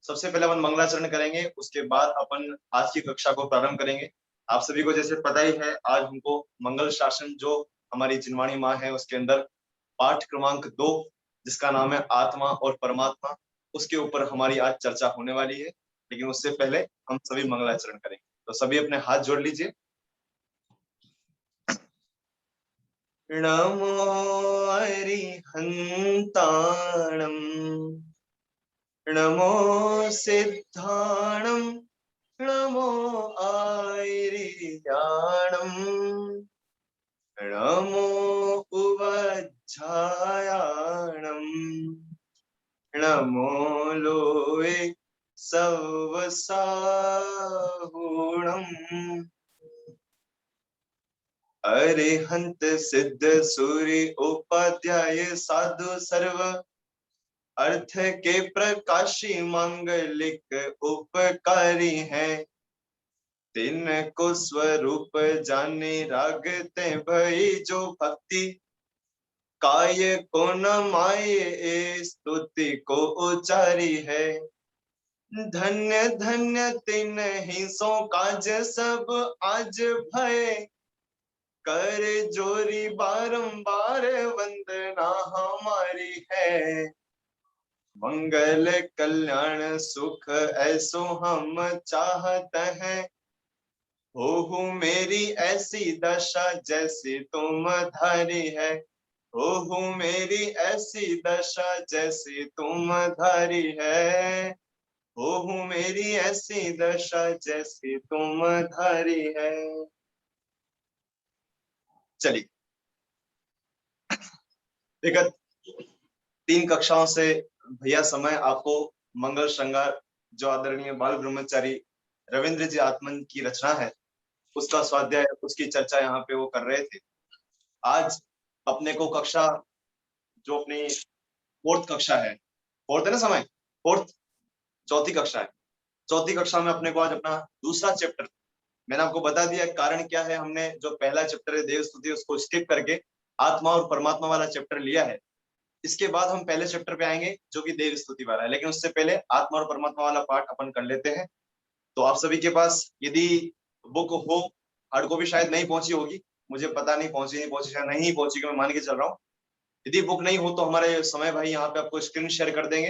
सबसे पहले अपन मंगलाचरण करेंगे, उसके बाद अपन आज की कक्षा को प्रारंभ करेंगे। आप सभी को जैसे पता ही है, आज हमको मंगल शासन जो हमारी जिनवाणी माँ है उसके अंदर पाठ क्रमांक 2, जिसका नाम है आत्मा और परमात्मा, उसके ऊपर हमारी आज चर्चा होने वाली है। लेकिन उससे पहले हम सभी मंगलाचरण करेंगे, तो सभी अपने हाथ जोड़ लीजिए। नमो अरिहंताणम, नमो सिद्धाणम, नमो आयर्याणम, नमो उवज्झायाणम, नमो लोए सवसाहुणम। अरिहंत सिद्ध सूर्य उपाध्याय साधु सर्व, अर्थ के प्रकाशी मांगलिक उपकारी है। तिन को स्वरूप जाने रागते भई जो भक्ति, काय को न माये स्तुति को उचारी है। धन्य धन्य तिन ही सो काज सब आज भय, कर जोरी बारंबार वंदना हमारी है। मंगल कल्याण सुख ऐसो हम चाहते हैं, हो मेरी ऐसी दशा जैसी तुम धारी है। हो मेरी ऐसी दशा जैसी तुम धारी है। हो मेरी ऐसी दशा जैसी तुम धारी है। चलिए, विगत 3 कक्षाओं से भैया समय आपको मंगल श्रृंगार जो आदरणीय बाल ब्रह्मचारी रविंद्र जी आत्मन की रचना है, उसका स्वाध्याय, उसकी चर्चा यहाँ पे वो कर रहे थे। आज अपने को कक्षा जो अपनी 4th कक्षा है, 4th है ना समय, 4th, 4थी कक्षा है। 4थी कक्षा में अपने को आज अपना दूसरा चैप्टर, मैंने आपको बता दिया कारण क्या है। हमने जो पहला चैप्टर है देव स्तुति, उसको स्किप करके आत्मा और परमात्मा वाला चैप्टर लिया है। इसके बाद हम पहले चैप्टर पे आएंगे जो कि देव स्तुति वाला है, लेकिन उससे पहले आत्मा और परमात्मा वाला पाठ अपन कर लेते हैं। तो आप सभी के पास यदि बुक हो, हार्ड कॉपी शायद नहीं पहुंची होगी, मुझे पता नहीं पहुंची नहीं पहुंची, शायद नहीं पहुंची, मैं मान के चल रहा हूँ। यदि बुक नहीं हो तो हमारे समय भाई यहाँ पे आपको स्क्रीन शेयर कर देंगे,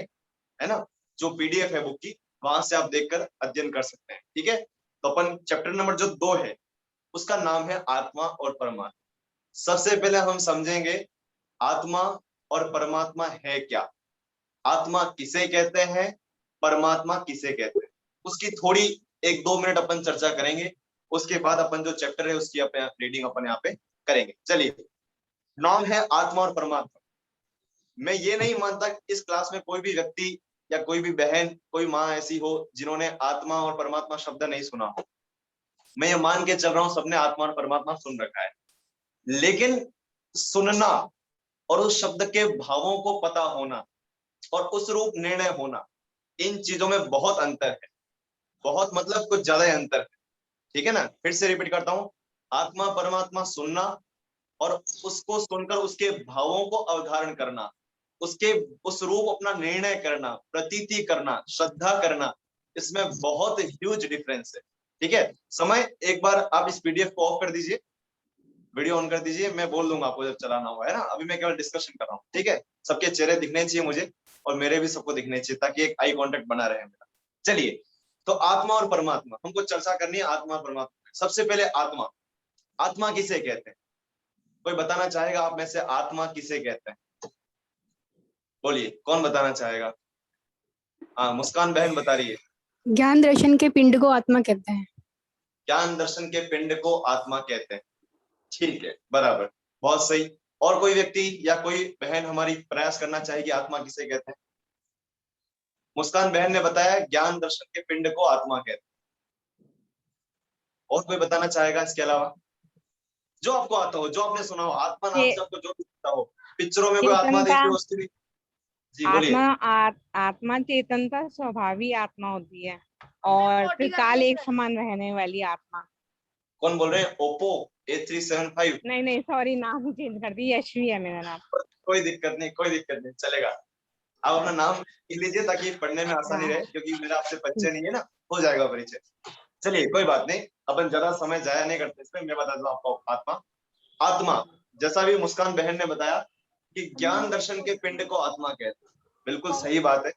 है ना। जो पीडीएफ है बुक की, वहां से आप देखकर अध्ययन कर सकते हैं, ठीक है। तो अपन चैप्टर नंबर जो 2 है उसका नाम है आत्मा और परमात्मा। सबसे पहले हम समझेंगे आत्मा और परमात्मा है क्या, आत्मा किसे कहते हैं, परमात्मा किसे कहते हैं, उसकी थोड़ी 1-2 मिनट अपन चर्चा करेंगे। उसके बाद अपन जो चैप्टर है उसकी अपन रीडिंग अपन यहाँ पे करेंगे। चलिए, नाम है आत्मा और परमात्मा। मैं ये नहीं मानता कि इस क्लास में कोई भी व्यक्ति या कोई भी बहन, कोई माँ ऐसी हो जिन्होंने आत्मा और परमात्मा शब्द नहीं सुना हो। मैं ये मान के चल रहा हूँ सबने आत्मा और परमात्मा सुन रखा है, लेकिन सुनना और उस शब्द के भावों को पता होना और उस रूप निर्णय होना, इन चीजों में बहुत अंतर है। बहुत मतलब कुछ ज्यादा ही अंतर है, ठीक है ना। फिर से रिपीट करता हूँ, आत्मा परमात्मा सुनना और उसको सुनकर उसके भावों को अवधारण करना, उसके उस रूप अपना निर्णय करना, प्रतीति करना, श्रद्धा करना, इसमें बहुत ह्यूज डिफरेंस है, ठीक है। समय एक बार आप इस पीडीएफ को ऑफ कर दीजिए, वीडियो ऑन कर दीजिए, मैं बोल दूंगा आपको जब चलाना हुआ, है ना। अभी मैं केवल डिस्कशन कर रहा हूँ, ठीक है। सबके चेहरे दिखने चाहिए मुझे और मेरे भी सबको दिखने चाहिए, ताकि एक आई कांटेक्ट बना रहे मेरा। चलिए, तो आत्मा और परमात्मा हमको चर्चा करनी है, आत्मा और परमात्मा। सबसे पहले आत्मा, आत्मा किसे कहते हैं, कोई बताना चाहेगा आप में से आत्मा किसे कहते हैं? बोलिए, कौन बताना चाहेगा? हाँ, मुस्कान बहन बता रही है। ज्ञान दर्शन के पिंड को आत्मा कहते हैं। ज्ञान दर्शन के पिंड को आत्मा कहते हैं, ठीक है, बराबर, बहुत सही। और कोई व्यक्ति या कोई बहन हमारी प्रयास करना चाहेगी आत्मा किसे कहते हैं? मुस्कान बहन ने बताया ज्ञान दर्शन के पिंड को आत्मा कहते हैं। और कोई बताना चाहेगा इसके अलावा? जो आपको आता हो, जो आपने सुना हो, आत्मा नाम से आपको जो भी पता हो, पिक्चरों में कोई आत्मा चेतनता, देखी हो उसकी भी। जी बोलिए। आत्मा चेतनता स्वभावी आत्मा होती है और त्रिकाल एक समान रहने वाली आत्मा। कौन बोल रहे हैं? Oppo A375? नहीं सॉरी, नाम चेंज कर दी, यशवी है मेरा नाम। कोई दिक्कत नहीं, कोई दिक्कत नहीं, चलेगा। आप अपना नाम लिख लीजिए ताकि पढ़ने में आसानी रहे, क्योंकि मेरा आपसे परिचय नहीं है ना, हो जाएगा परिचय। चलिए कोई बात नहीं, अपन ज्यादा समय जाया नहीं करते इसमें, मैं बता दूं आपको। आत्मा, आत्मा जैसा भी मुस्कान बहन ने बताया कि ज्ञान दर्शन के पिंड को आत्मा कहते हैं, बिल्कुल सही बात है।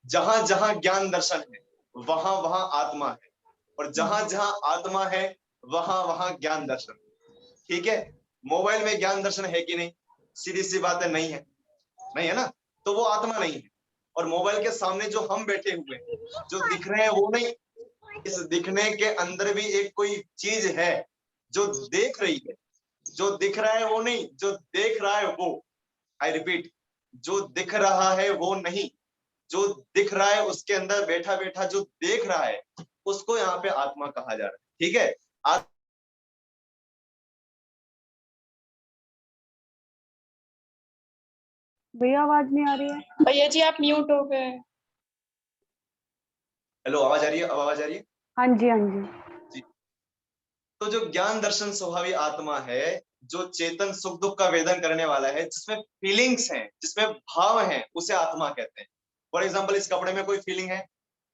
जहां जहां ज्ञान दर्शन है वहां वहां आत्मा है, और जहां जहां आत्मा है वहां वहां ज्ञान दर्शन। ठीक है, मोबाइल में ज्ञान दर्शन है कि नहीं? सीधी सी बात है, नहीं है, नहीं है ना, तो वो आत्मा नहीं है। और मोबाइल के सामने जो हम बैठे हुए हैं, जो दिख रहे हैं वो नहीं, इस दिखने के अंदर भी एक कोई चीज है जो देख रही है। जो दिख रहा है वो नहीं, जो देख रहा है वो। आई रिपीट, जो दिख रहा है वो नहीं, जो दिख रहा है उसके अंदर बैठा बैठा जो देख रहा है, उसको यहाँ पे आत्मा कहा जा रहा है। ठीक है, भैया आवाज नहीं आ रही है। भैया जी आप म्यूट हो गए। हेलो, आवाज आ रही है? अब आवाज आ रही है हाँ जी, हाँ जी। जी। तो जो ज्ञान दर्शन स्वभावी आत्मा है, जो चेतन सुख दुख का वेदन करने वाला है, जिसमें फीलिंग्स हैं, जिसमें भाव हैं, उसे आत्मा कहते हैं। फॉर एग्जाम्पल, इस कपड़े में कोई फीलिंग है?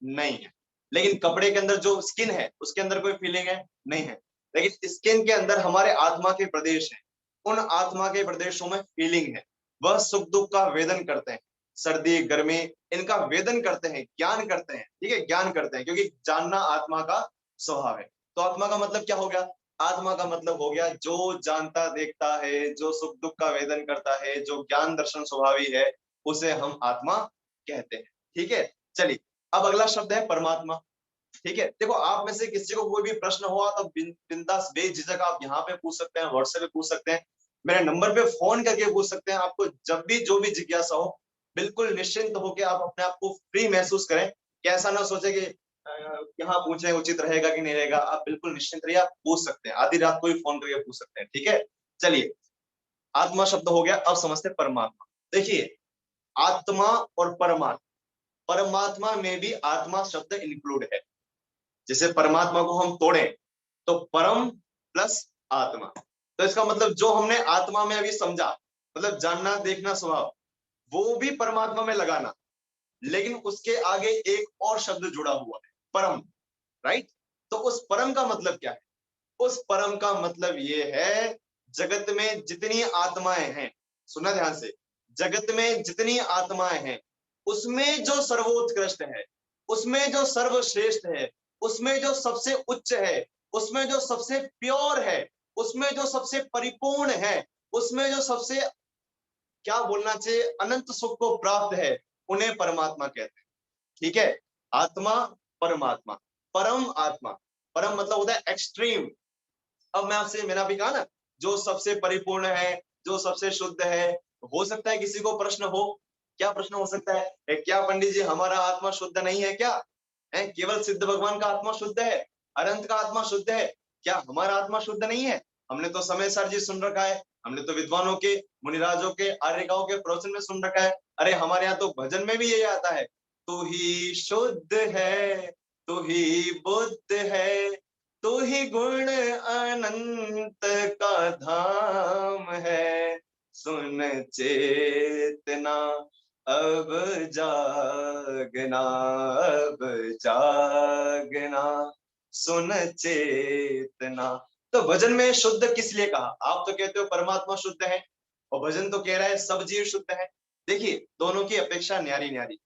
नहीं है। लेकिन कपड़े के अंदर जो स्किन है उसके अंदर कोई फीलिंग है? नहीं है। लेकिन स्किन के अंदर हमारे आत्मा के प्रदेश हैं, उन आत्मा के प्रदेशों में फीलिंग है। वह सुख दुख का वेदन करते हैं, सर्दी गर्मी इनका वेदन करते हैं, ज्ञान करते हैं। ठीक है, ज्ञान करते हैं, क्योंकि जानना आत्मा का स्वभाव है। तो आत्मा का मतलब क्या हो गया? आत्मा का मतलब हो गया जो जानता देखता है, जो सुख दुख का वेदन करता है, जो ज्ञान दर्शन स्वभावी है, उसे हम आत्मा कहते हैं। ठीक है, चलिए अब अगला शब्द है परमात्मा। ठीक है, देखो आप में से किसी को कोई भी प्रश्न हुआ तो बिंदास बेझिझक आप यहाँ पे पूछ सकते हैं, व्हाट्सएप पे पूछ सकते हैं, मेरे नंबर पे फोन करके पूछ सकते हैं। आपको जब भी जो भी जिज्ञासा हो, बिल्कुल निश्चिंत होकर आप अपने आप को फ्री महसूस करें। कि ऐसा ना सोचे कि यहाँ पूछे उचित रहेगा कि नहीं रहेगा। आप बिल्कुल निश्चिंत रहिए, आप पूछ सकते हैं, आधी रात को भी फोन करके पूछ सकते हैं। ठीक है, चलिए आत्मा शब्द हो गया, अब समझते हैं परमात्मा। देखिए, आत्मा और परमात्मा, परमात्मा में भी आत्मा शब्द इंक्लूड है। जैसे परमात्मा को हम तोड़े तो परम प्लस आत्मा, तो इसका मतलब जो हमने आत्मा में अभी समझा, मतलब जानना देखना स्वभाव, वो भी परमात्मा में लगाना, लेकिन उसके आगे एक और शब्द जुड़ा हुआ है, परम। राइट, तो उस परम का मतलब क्या है? उस परम का मतलब ये है, जगत में जितनी आत्माएं हैं, सुना ध्यान से, जगत में जितनी आत्माएं हैं उसमें जो सर्वोत्कृष्ट है, उसमें जो सर्वश्रेष्ठ है, उसमें जो सबसे उच्च है, उसमें जो सबसे प्योर है, उसमें जो सबसे परिपूर्ण है, उसमें जो सबसे, क्या बोलना चाहिए, अनंत सुख को प्राप्त है, उन्हें परमात्मा कहते हैं। ठीक है, आत्मा, परमात्मा, परम आत्मा। परम मतलब होता है एक्सट्रीम। अब मैं आपसे, मैंने अभी कहा ना, जो सबसे परिपूर्ण है, जो सबसे शुद्ध है। हो सकता है किसी को प्रश्न हो, क्या प्रश्न हो सकता है? क्या पंडित जी हमारा आत्मा शुद्ध नहीं है क्या? है केवल सिद्ध भगवान का आत्मा शुद्ध है, अनंत का आत्मा शुद्ध है, क्या हमारा आत्मा शुद्ध नहीं है? हमने तो समय सर जी सुन रखा है, हमने तो विद्वानों के, मुनिराजों के, आर्यकाओं के प्रवचन में सुन रखा है। अरे हमारे यहाँ तो भजन में भी यही आता है, तू ही शुद्ध है, तू ही बुद्ध है, तू ही गुण अनंत का धाम है, सुन चेतना अब जागना, अब जागना, सुन चेतना। तो भजन में शुद्ध किस लिए कहा? आप तो कहते हो परमात्मा शुद्ध है, और भजन तो कह रहा है सब जीव शुद्ध है। देखिए दोनों की अपेक्षा न्यारी न्यारी।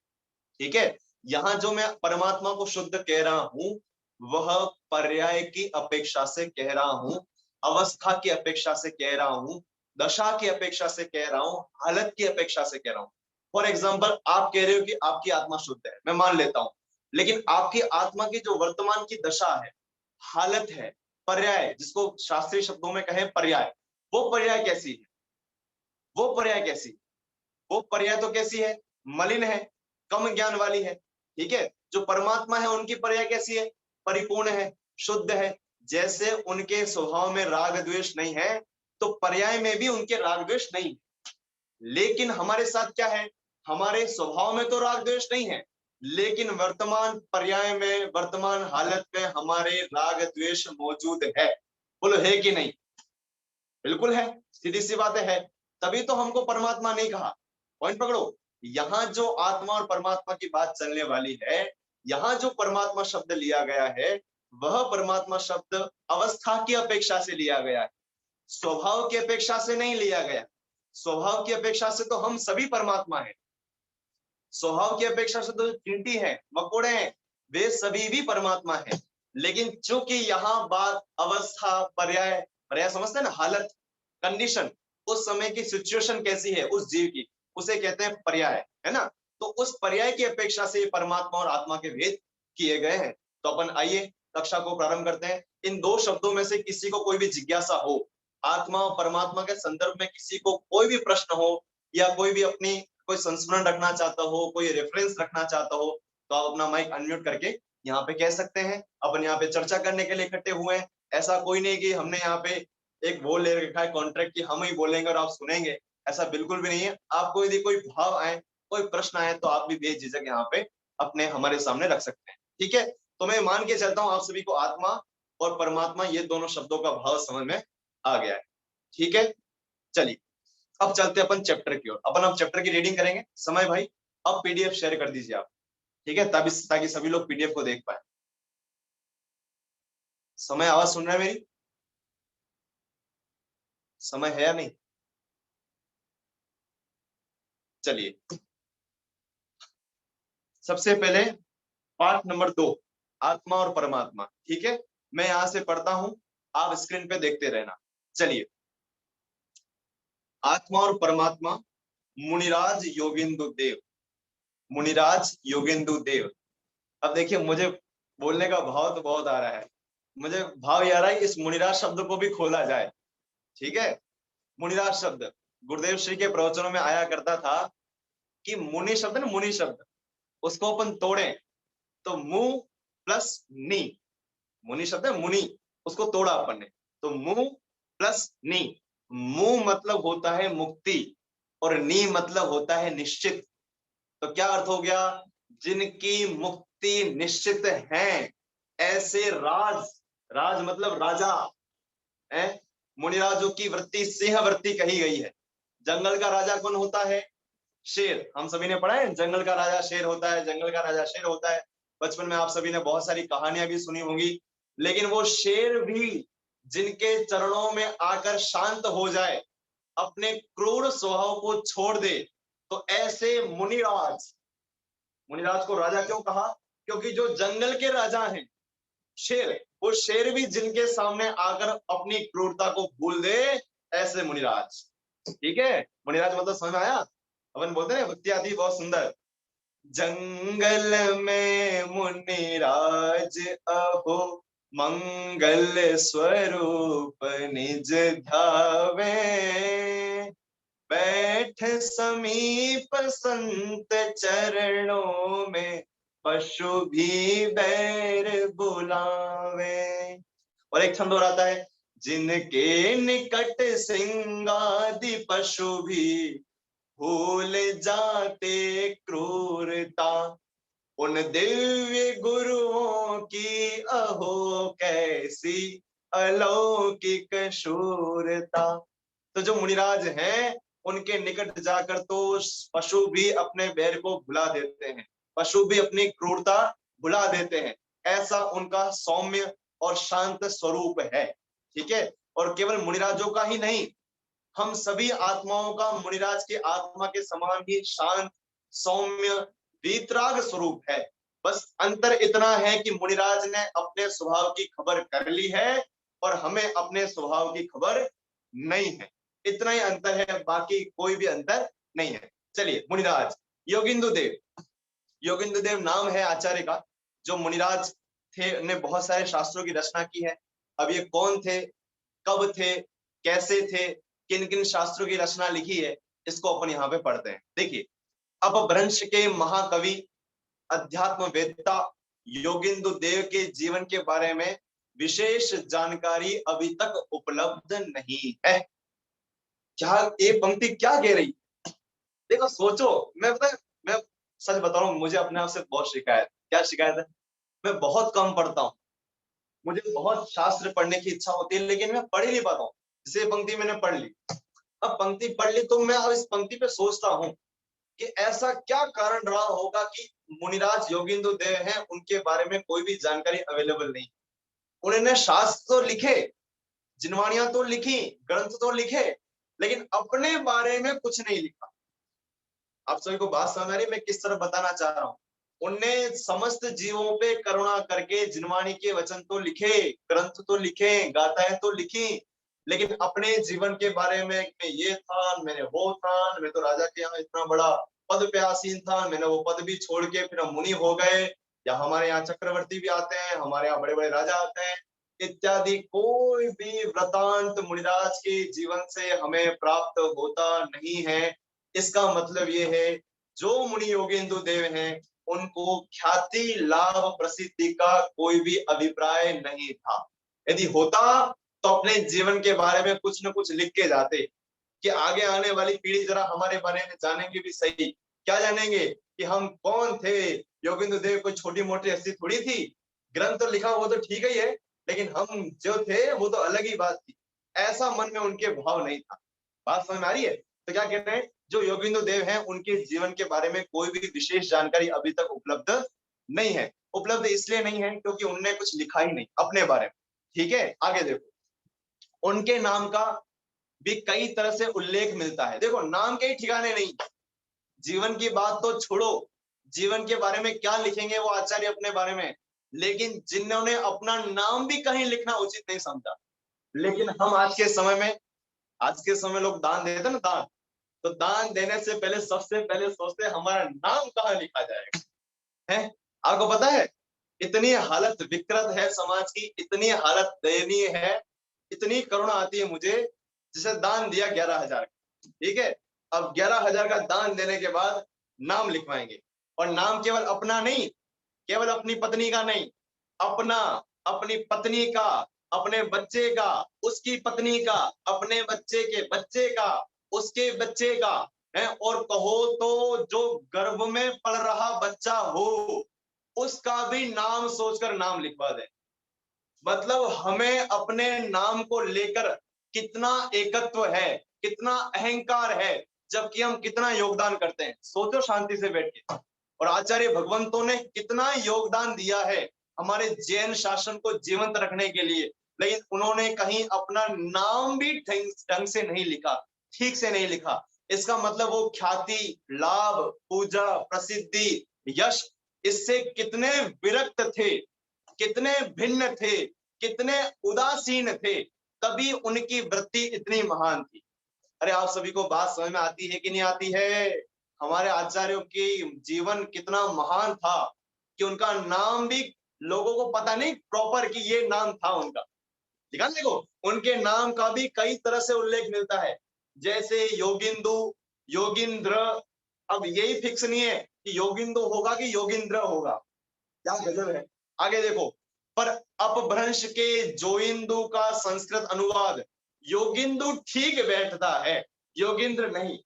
ठीक है, यहाँ जो मैं परमात्मा को शुद्ध कह रहा हूं, वह पर्याय की अपेक्षा से कह रहा हूं, अवस्था की अपेक्षा से कह रहा हूं, दशा की अपेक्षा से कह रहा हूं, हालत की अपेक्षा से कह रहा हूं। फॉर एग्जाम्पल, आप कह रहे हो कि आपकी आत्मा शुद्ध है, मैं मान लेता हूं, लेकिन आपकी आत्मा की जो वर्तमान की दशा है, हालत है, पर्याय, जिसको शास्त्रीय शब्दों में कहें पर्याय, वो पर्याय कैसी है? वो पर्याय कैसी? वो पर्याय तो कैसी है? मलिन है, कम ज्ञान वाली है। ठीक है, जो परमात्मा है उनकी पर्याय कैसी है? परिपूर्ण है, शुद्ध है। जैसे उनके स्वभाव में राग द्वेष नहीं है, तो पर्याय में भी उनके राग द्वेष नहीं है। लेकिन हमारे साथ क्या है? हमारे स्वभाव में तो राग द्वेष नहीं है, लेकिन वर्तमान पर्याय में, वर्तमान हालत में हमारे राग द्वेष मौजूद है। बोलो है कि नहीं? बिल्कुल है, सीधी सी बात है। तभी तो हमको परमात्मा नहीं कहा। पॉइंट पकड़ो, यहाँ जो आत्मा और परमात्मा की बात चलने वाली है, यहाँ जो परमात्मा शब्द लिया गया है वह परमात्मा शब्द अवस्था की अपेक्षा से लिया गया है, स्वभाव की अपेक्षा से नहीं लिया गया। स्वभाव की अपेक्षा से तो हम सभी परमात्मा हैं, स्वभाव की अपेक्षा से तो चींटी है, मकोड़े हैं, वे सभी भी परमात्मा हैं। लेकिन चूंकि यहाँ बात अवस्था, पर्याय, पर्याय समझते हैं ना, हालत, कंडीशन, उस समय की सिचुएशन कैसी है उस जीव की, उसे कहते हैं पर्याय, है ना। तो उस पर्याय की अपेक्षा से परमात्मा और आत्मा के भेद किए गए हैं। तो अपन आइए कक्षा को प्रारंभ करते हैं। इन दो शब्दों में से किसी को कोई भी जिज्ञासा हो, आत्मा और परमात्मा के संदर्भ में किसी को कोई भी प्रश्न हो, या कोई भी अपनी कोई संस्मरण रखना चाहता हो, कोई रेफरेंस रखना चाहता हो, तो आप अपना माइक अनम्यूट करके यहाँ पे कह सकते हैं। अपन यहाँ पे चर्चा करने के लिए इकट्ठे हुए हैं। ऐसा कोई नहीं कि हमने यहाँ पे एक वो ले रखा है कॉन्ट्रैक्ट कि हम ही बोलेंगे और आप सुनेंगे, ऐसा बिल्कुल भी नहीं है। आपको यदि कोई भाव आए, कोई प्रश्न आए, तो आप भी बेझिझक यहाँ पे अपने हमारे सामने रख सकते हैं, ठीक है। तो मैं मान के चलता हूँ आप सभी को आत्मा और परमात्मा ये दोनों शब्दों का भाव समझ में आ गया है, ठीक है। चलिए अब चलते अपन चैप्टर की ओर। अपन अब चैप्टर की रीडिंग करेंगे। समय भाई अब पीडीएफ शेयर कर दीजिए आप, ठीक है, तभी ताकि सभी लोग पीडीएफ को देख पाए। समय आवाज सुन रहा है मेरी? समय है या नहीं? चलिए सबसे पहले पाठ नंबर 2, आत्मा और परमात्मा, ठीक है। मैं यहां से पढ़ता हूं, आप स्क्रीन पे देखते रहना। चलिए, आत्मा और परमात्मा, मुनिराज योगेंदु देव, मुनिराज योगेंदु देव। अब देखिए मुझे बोलने का भाव तो बहुत आ रहा है, मुझे भाव ये आ रहा है इस मुनिराज शब्द को भी खोला जाए, ठीक है। मुनिराज शब्द गुरुदेव श्री के प्रवचनों में आया करता था कि मुनि शब्द ना, मुनि शब्द, उसको अपन तोड़े तो मु प्लस नी, मुनि शब्द है मुनि, उसको तोड़ा अपन ने तो मु प्लस नी। मु मतलब होता है मुक्ति और नी मतलब होता है निश्चित। तो क्या अर्थ हो गया? जिनकी मुक्ति निश्चित है ऐसे राज, राज मतलब राजा है। मुनिराजों की वृत्ति सिंह वृत्ति कही गई है। जंगल का राजा कौन होता है? शेर। हम सभी ने पढ़ा है जंगल का राजा शेर होता है, जंगल का राजा शेर होता है। बचपन में आप सभी ने बहुत सारी कहानियां भी सुनी होंगी। लेकिन वो शेर भी जिनके चरणों में आकर शांत हो जाए, अपने क्रूर स्वभाव को छोड़ दे, तो ऐसे मुनिराज, मुनिराज को राजा क्यों कहा? क्योंकि जो जंगल के राजा हैं शेर, वो शेर भी जिनके सामने आकर अपनी क्रूरता को भूल दे, ऐसे मुनिराज, ठीक है। मुनिराज मतलब समझ में आया? अपन बोलते हैं भक्ति आती बहुत सुंदर। जंगल में मुनिराज अहो, मंगल स्वरूप निज ध्यावे, बैठ समीप संत चरणों में, पशु भी बैर बुलावे। और एक छंद और आता है, जिनके निकट सिंगादि पशु भी भूल जाते क्रूरता, उन दिव्य गुरुओं की अहो कैसी अलौकिक शूरता। तो जो मुनिराज हैं उनके निकट जाकर तो पशु भी अपने बैर को भुला देते हैं, पशु भी अपनी क्रूरता भुला देते हैं। ऐसा उनका सौम्य और शांत स्वरूप है, ठीक है। और केवल मुनिराजों का ही नहीं, हम सभी आत्माओं का मुनिराज की आत्मा के समान ही शांत, सौम्य, वीतराग स्वरूप है। बस अंतर इतना है कि मुनिराज ने अपने स्वभाव की खबर कर ली है और हमें अपने स्वभाव की खबर नहीं है। इतना ही अंतर है, बाकी कोई भी अंतर नहीं है। चलिए, मुनिराज योगिंदु देव, योगिंदु देव नाम है आचार्य का। जो मुनिराज थे उन्होंने बहुत सारे शास्त्रों की रचना की है। अब ये कौन थे, कब थे, कैसे थे, किन किन शास्त्रों की रचना लिखी है, इसको अपन यहाँ पे पढ़ते हैं। देखिए, अपभ्रंश के महाकवि, अध्यात्म वेत्ता योगिंदु देव के जीवन के बारे में विशेष जानकारी अभी तक उपलब्ध नहीं है। क्या ये पंक्ति क्या कह रही? देखो सोचो, मैं सच बता रहा हूँ, मुझे अपने आप से बहुत शिकायत। क्या शिकायत है? मैं बहुत कम पढ़ता हूँ, मुझे बहुत शास्त्र पढ़ने की इच्छा होती है, लेकिन मैं पढ़ ही नहीं पाता हूँ। जैसे पंक्ति मैंने पढ़ ली, अब पंक्ति पढ़ ली तो मैं अब इस पंक्ति पे सोचता हूँ कि ऐसा क्या कारण रहा होगा कि मुनिराज योगिंदु देव हैं, उनके बारे में कोई भी जानकारी अवेलेबल नहीं। उन्होंने शास्त्र तो लिखे, जिनवाणियां तो लिखी, ग्रंथ तो लिखे, लेकिन अपने बारे में कुछ नहीं लिखा। आप सभी को बात समझ आ रही है मैं किस तरह बताना चाह रहा हूं? उनने समस्त जीवों पे करुणा करके जिनवाणी के वचन तो लिखे, ग्रंथ तो लिखे, गाथाएं तो लिखी, लेकिन अपने जीवन के बारे में मैं ये था, मैंने वो था, मैं तो राजा के यहाँ इतना बड़ा पद पे आसीन था, मैंने वो पद भी छोड़ के फिर हम मुनि हो गए, या हमारे यहाँ चक्रवर्ती भी आते हैं, हमारे यहाँ बड़े बड़े राजा आते हैं इत्यादि, कोई भी वृतांत मुनिराज के जीवन से हमें प्राप्त होता नहीं है। इसका मतलब ये है जो मुनि योगेंदु देव हैं उनको ख्याति, लाभ, प्रसिद्धि का कोई भी अभिप्राय नहीं था। यदि होता तो अपने जीवन के बारे में कुछ न कुछ लिख के जाते कि आगे आने वाली पीढ़ी जरा हमारे बारे में जानेंगे भी सही। क्या जानेंगे कि हम कौन थे? योगेंद्र देव कोई छोटी मोटी हस्ती थोड़ी थी। ग्रंथ तो लिखा वो तो ठीक ही है, लेकिन हम जो थे वो तो अलग ही बात थी। ऐसा मन में उनके भाव नहीं था। बात समझ में आ रही है? तो क्या कहते हैं, जो योगेंद्र देव हैं उनके जीवन के बारे में कोई भी विशेष जानकारी अभी तक उपलब्ध नहीं है। उपलब्ध इसलिए नहीं है क्योंकि उनने कुछ लिखा ही नहीं अपने बारे में। ठीक है, आगे देखो, उनके नाम का भी कई तरह से उल्लेख मिलता है। देखो, नाम के ही ठिकाने नहीं, जीवन की बात तो छोड़ो, जीवन के बारे में क्या लिखेंगे वो आचार्य अपने बारे में, लेकिन जिन्होंने अपना नाम भी कहीं लिखना उचित नहीं समझा। लेकिन हम आज के समय लोग दान देते ना, दान, तो दान देने से पहले सबसे पहले सोचते हैं हमारा नाम कहाँ लिखा जाएगा। है, आपको पता है इतनी हालत विकृत है समाज की, इतनी हालत दयनीय है, इतनी करुणा आती है मुझे, जिसे दान दिया 11,000, ठीक है, अब 11,000 का दान देने के बाद नाम लिखवाएंगे, और नाम केवल अपना नहीं, केवल अपनी पत्नी का नहीं, अपना, अपनी पत्नी का, अपने बच्चे का, उसकी पत्नी का, अपने बच्चे के बच्चे का, उसके बच्चे का है, और कहो तो जो गर्भ में पल रहा बच्चा हो उसका भी नाम सोचकर नाम लिखवा दें। मतलब हमें अपने नाम को लेकर कितना एकत्व है, कितना अहंकार है, जबकि हम कितना योगदान करते हैं। सोचो शांति से बैठ के। और आचार्य भगवंतों ने कितना योगदान दिया है हमारे जैन शासन को जीवंत रखने के लिए, लेकिन उन्होंने कहीं अपना नाम भी ढंग से नहीं लिखा, ठीक से नहीं लिखा। इसका मतलब वो ख्याति, लाभ, पूजा, प्रसिद्धि, यश, इससे कितने विरक्त थे, कितने भिन्न थे, कितने उदासीन थे, तभी उनकी वृत्ति इतनी महान थी। अरे आप सभी को बात समझ में आती है कि नहीं आती है? हमारे आचार्यों की जीवन कितना महान था कि उनका नाम भी लोगों को पता नहीं प्रॉपर कि ये नाम था उनका। ठीक है, देखो उनके नाम का भी कई तरह से उल्लेख मिलता है, जैसे योगिंदु, योगिंद्र। अब यही फिक्स नहीं है कि योगिंदु होगा कि योगिंद्र होगा। क्या गजब है। आगे देखो, पर अपभ्रंश के जोइंदु का संस्कृत अनुवाद योगिंदु ठीक बैठता है, योगिंद्र नहीं।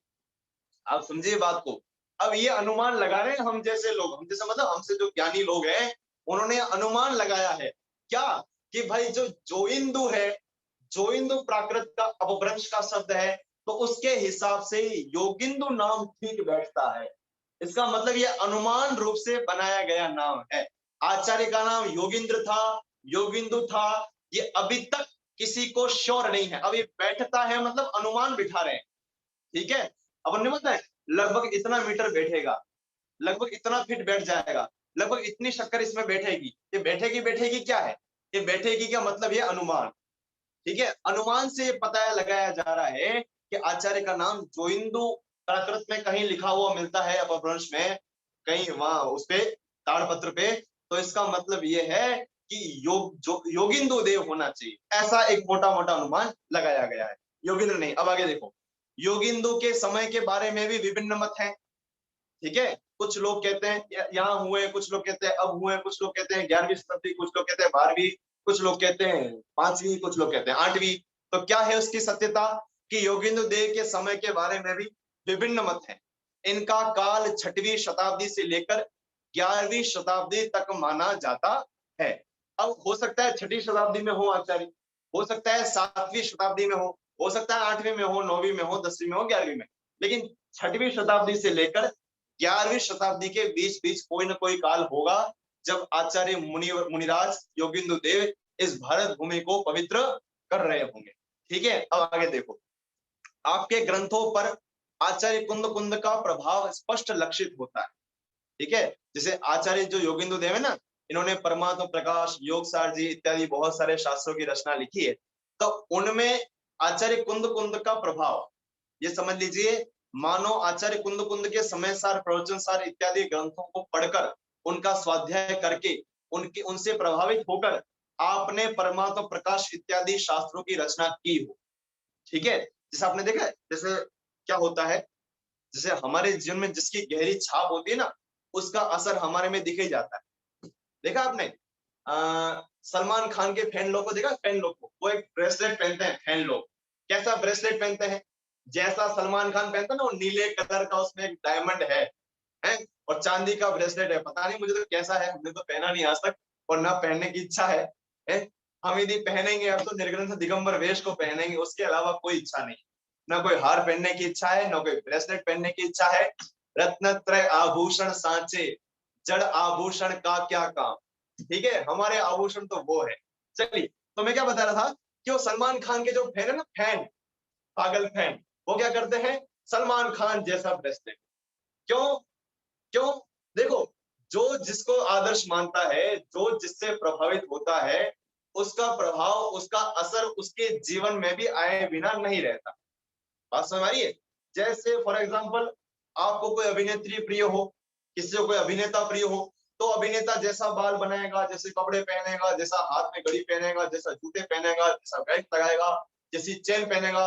आप समझिए बात को। अब ये अनुमान लगा रहे हैं हम जैसे लोग, हम जैसे मतलब हमसे जो ज्ञानी लोग हैं, उन्होंने अनुमान लगाया है क्या कि भाई जो जोइंदु है, जोइंदु प्राकृत का अपभ्रंश का शब्द है, तो उसके हिसाब से योगिंदु नाम ठीक बैठता है। इसका मतलब ये अनुमान रूप से बनाया गया नाम है। आचार्य का नाम योगिंद्र था, योगिंदु था, ये अभी तक किसी को श्योर नहीं है। अब ये बैठता है मतलब अनुमान बिठा रहे हैं, ठीक है। अब उन्हें पता है लगभग इतना मीटर बैठेगा, लगभग इतना फीट बैठ जाएगा, लगभग इतनी शक्कर इसमें बैठेगी। ये बैठेगी, बैठेगी क्या है, ये बैठेगी क्या मतलब ये अनुमान, ठीक है। अनुमान से पता लगाया जा रहा है कि आचार्य का नाम जोइंदु प्राकृत में कहीं लिखा हुआ मिलता है, अपभ्रंश में कहीं वहां उस पे ताड़पत्र पे, तो इसका मतलब ये है कि योगिंदु देव होना चाहिए। ऐसा एक मोटा मोटा अनुमान लगाया गया है, योगिंद्र नहीं। अब आगे देखो, योगिंदु के समय के बारे में भी विभिन्न मत हैं, ठीक है। कुछ लोग कहते हैं यहाँ हुए, कुछ लोग कहते हैं अब हुए, कुछ लोग कहते हैं 11वीं शताब्दी, कुछ लोग कहते हैं 12वीं, कुछ लोग कहते हैं 5वीं, कुछ लोग कहते हैं 8वीं। तो क्या है उसकी सत्यता कि योगिंदु देव के समय के बारे में भी विभिन्न मत हैं। इनका काल 6वीं शताब्दी से लेकर 11वीं शताब्दी तक माना जाता है। अब हो सकता है 6वीं शताब्दी में हो आचार्य, हो सकता है 7वीं शताब्दी में हो सकता है 8वीं में हो, 9वीं में हो, 10वीं में हो, 11वीं में, लेकिन 6वीं शताब्दी से लेकर 11वीं शताब्दी के बीच बीच कोई ना कोई काल होगा जब आचार्य मुनिराज योगिंदु देव इस भारत भूमि को पवित्र कर रहे होंगे। ठीक है, अब आगे देखो, आपके ग्रंथों पर आचार्य कुंद कुंद का प्रभाव स्पष्ट लक्षित होता है। ठीक है, जैसे आचार्य जो योगिंदु देव है ना, इन्होंने परमात्म प्रकाश, योग सार जी इत्यादि बहुत सारे शास्त्रों की रचना लिखी है। तो उनमें आचार्य कुंद कुंद का प्रभाव, ये समझ लीजिए, मानो आचार्य कुंद कुंद के समय सार, प्रवचन सार इत्यादि ग्रंथों को पढ़कर, उनका स्वाध्याय करके, उनसे प्रभावित होकर आपने परमात्म प्रकाश इत्यादि शास्त्रों की रचना की हो। ठीक है, जैसे आपने देखा है, जैसे क्या होता है, जैसे हमारे जीवन में जिसकी गहरी छाप होती है ना, उसका असर हमारे में दिख ही जाता है। देखा आपने सलमान खान के फैन लोग को देखा, फैन लोग को, वो एक ब्रेसलेट पहनते हैं फैन लोग। कैसा ब्रेसलेट पहनते हैं? जैसा सलमान खान पहनता है ना, वो नीले कलर का, उसमें एक डायमंड है और चांदी का ब्रेसलेट है। पता नहीं मुझे तो कैसा है, हमने तो पहना नहीं आज तक और ना पहनने की इच्छा है? हम यदि पहनेंगे अब तो निर्ग्रंथ दिगंबर वेश को पहनेंगे, उसके अलावा कोई इच्छा नहीं। ना कोई हार पहनने की इच्छा है, ना कोई ब्रेसलेट पहनने की इच्छा है। रत्नत्रय आभूषण सांचे, जड़ आभूषण का क्या काम। ठीक है, हमारे आभूषण तो वो है। चलिए, तो मैं क्या बता रहा था कि वो सलमान खान के जो फैन है ना, फैन, पागल फैन, वो क्या करते हैं? सलमान खान जैसा ब्रेसलेट। क्यों? क्यों? देखो, जो जिसको आदर्श मानता है, जो जिससे प्रभावित होता है, उसका प्रभाव, उसका असर उसके जीवन में भी आए बिना नहीं रहता। बात समझ आ रही है? जैसे फॉर एग्जाम्पल, आपको कोई अभिनेत्री प्रिय हो, किसी को कोई अभिनेता प्रिय हो, तो अभिनेता जैसा बाल बनाएगा, जैसे कपड़े पहनेगा, जैसा हाथ में घड़ी पहनेगा, जैसा जूते पहनेगा, जैसा बैग लगाएगा, जैसी चेन पहनेगा,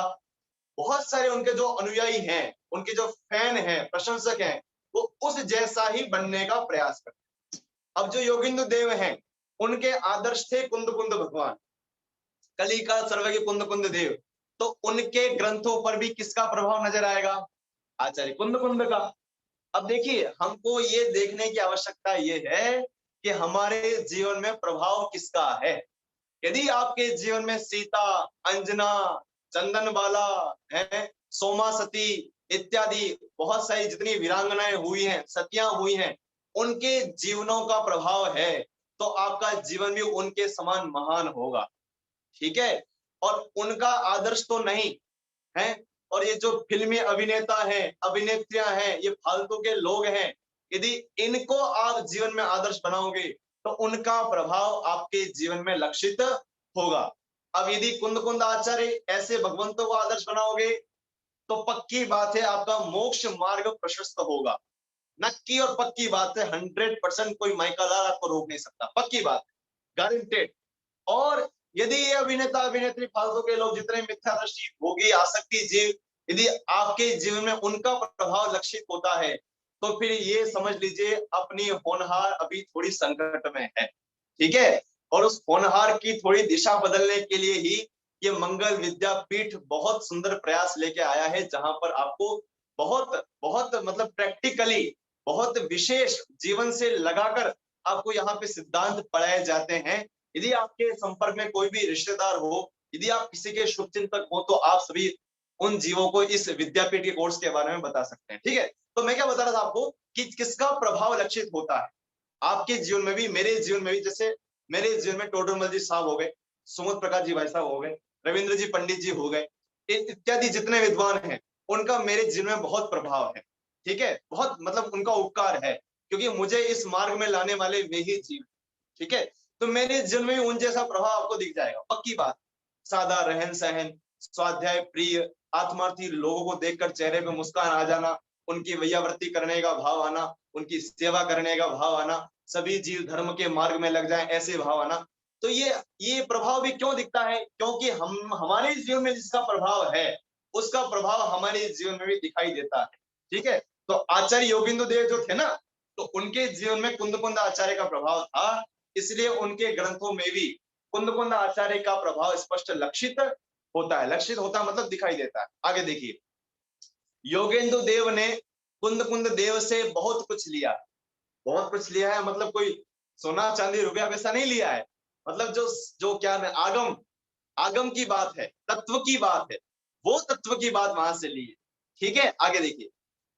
बहुत सारे उनके जो अनुयायी हैं, उनके जो फैन हैं, प्रशंसक हैं, वो उस जैसा ही बनने का प्रयास करते हैं। अब जो योगिंदु देव हैं, उनके आदर्श थे कुंद कुंद भगवान, कली का सर्वज्ञ कुंद कुंद देव। तो उनके ग्रंथों पर भी किसका प्रभाव नजर आएगा? आचार्य कुंद कुंद का। अब देखिए, हमको ये देखने की आवश्यकता ये है कि हमारे जीवन में प्रभाव किसका है। यदि आपके जीवन में सीता, अंजना, चंदन बाला है, सोमा सती इत्यादि बहुत सारी जितनी वीरांगनाएं हुई हैं, सतियां हुई हैं, उनके जीवनों का प्रभाव है, तो आपका जीवन भी उनके समान महान होगा। ठीक है, और उनका आदर्श तो नहीं है। और ये जो फिल्मी अभिनेता हैं, अभिनेत्रियां हैं, ये फालतू के लोग हैं। यदि इनको आप जीवन में आदर्श बनाओगे, तो उनका प्रभाव आपके जीवन में लक्षित होगा। अब यदि कुंद कुंद आचार्य ऐसे भगवंतों को आदर्श बनाओगे, तो पक्की बात है आपका मोक्ष मार्ग प्रशस्त होगा। नक्की और पक्की बात है, 100% कोई माइकादार आपको रोक नहीं सकता, पक्की बात, गारंटेड। और यदि ये अभिनेता अभिनेत्री फालतू के लोग जितने मिथ्या दृष्टि, भोगी, आसक्ति जीव, यदि आपके जीवन में उनका प्रभाव लक्षित होता है, तो फिर ये समझ लीजिए अपनी होनहार अभी थोड़ी संकट में है। ठीक है, और उस होनहार की थोड़ी दिशा बदलने के लिए ही ये मंगल विद्यापीठ बहुत सुंदर प्रयास लेके आया है, जहां पर आपको बहुत बहुत मतलब प्रैक्टिकली, बहुत विशेष जीवन से लगाकर आपको यहाँ पे सिद्धांत पढ़ाए जाते हैं। यदि आपके संपर्क में कोई भी रिश्तेदार हो, यदि आप किसी के शुभचिंतक हो, तो आप सभी उन जीवों को इस विद्यापीठ के कोर्स के बारे में बता सकते हैं। ठीक है, तो मैं क्या बता रहा था आपको कि किसका प्रभाव लक्षित होता है आपके जीवन में भी, मेरे जीवन में भी। जैसे मेरे जीवन में टोडरमल जी साहब हो गए, सुमत प्रकाश जी भाई साहब हो गए, रविंद्र जी पंडित जी हो गए, इत्यादि जितने विद्वान हैं, उनका मेरे जीवन में बहुत प्रभाव है। ठीक है, बहुत मतलब उनका उपकार है, क्योंकि मुझे इस मार्ग में लाने वाले वे ही जीव। ठीक है, तो मेरे जीवन में उन जैसा प्रभाव आपको दिख जाएगा, पक्की बात। सादा रहन सहन, स्वाध्याय प्रिय, आत्मार्थी लोगों को देखकर चेहरे पे मुस्कान आ जाना, उनकी वैयावृत्ति करने का भाव आना, उनकी सेवा करने का भाव आना, सभी जीव धर्म के मार्ग में लग जाएं ऐसे भाव आना। तो ये प्रभाव भी क्यों दिखता है? क्योंकि हम, हमारे जीवन में जिसका प्रभाव है, उसका प्रभाव हमारे जीवन में भी दिखाई देता है। ठीक है, तो आचार्य योगिंदु देव जो थे ना, तो उनके जीवन में कुंद कुंद आचार्य का प्रभाव था, इसलिए उनके ग्रंथों में भी कुंद कुंद आचार्य का प्रभाव स्पष्ट लक्षित होता है। लक्षित होता है मतलब दिखाई देता है। आगे देखिए, योगेंदु देव ने कुंद कुंद देव से बहुत कुछ लिया, बहुत कुछ लिया है, मतलब कोई सोना चांदी रुपया पैसा नहीं लिया है। मतलब जो जो क्या है, आगम, आगम की बात है, तत्व की बात है, वो तत्व की बात वहां से ली है। ठीक है, आगे देखिए,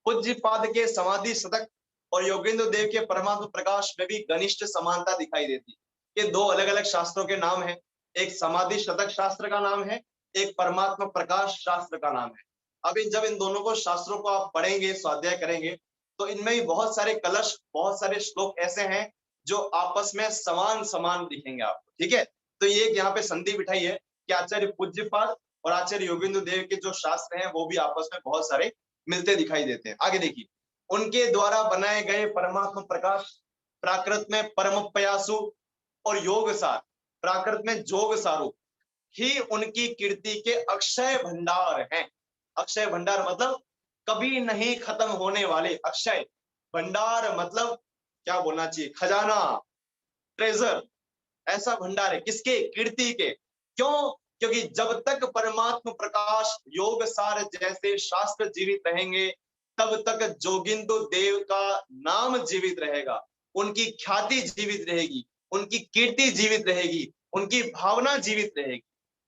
पूज्यपाद के समाधि शतक और योगेंद्र देव के परमात्म प्रकाश में भी घनिष्ठ समानता दिखाई देती। ये दो अलग अलग शास्त्रों के नाम हैं, एक समाधि शतक शास्त्र का नाम है, एक परमात्मा प्रकाश शास्त्र का नाम है। अभी जब इन दोनों को शास्त्रों को आप पढ़ेंगे, स्वाध्याय करेंगे, तो इनमें भी बहुत सारे कलश, बहुत सारे श्लोक ऐसे हैं जो आपस में समान समान दिखेंगे आपको। ठीक है, तो ये यहाँ पे संधि बिठाई है कि आचार्य पूज्यपाद और आचार्य योगेंद्र देव के जो शास्त्र हैं वो भी आपस में बहुत सारे मिलते दिखाई देते हैं। आगे देखिए, उनके द्वारा बनाए गए परमात्मा प्रकाश प्राकृत में परम पयासु और योग सार प्राकृत में जोग सारू ही उनकी कीर्ति के अक्षय भंडार हैं। अक्षय भंडार मतलब कभी नहीं खत्म होने वाले, अक्षय भंडार मतलब क्या बोलना चाहिए, खजाना, ट्रेजर, ऐसा भंडार है किसके, कीर्ति के। क्यों? क्योंकि जब तक परमात्मा प्रकाश योग सार जैसे शास्त्र जीवित रहेंगे तब तक जोगिंदु देव का नाम जीवित रहेगा, उनकी ख्याति जीवित रहेगी, उनकी कीर्ति जीवित रहेगी, उनकी भावना जीवित रहेगी।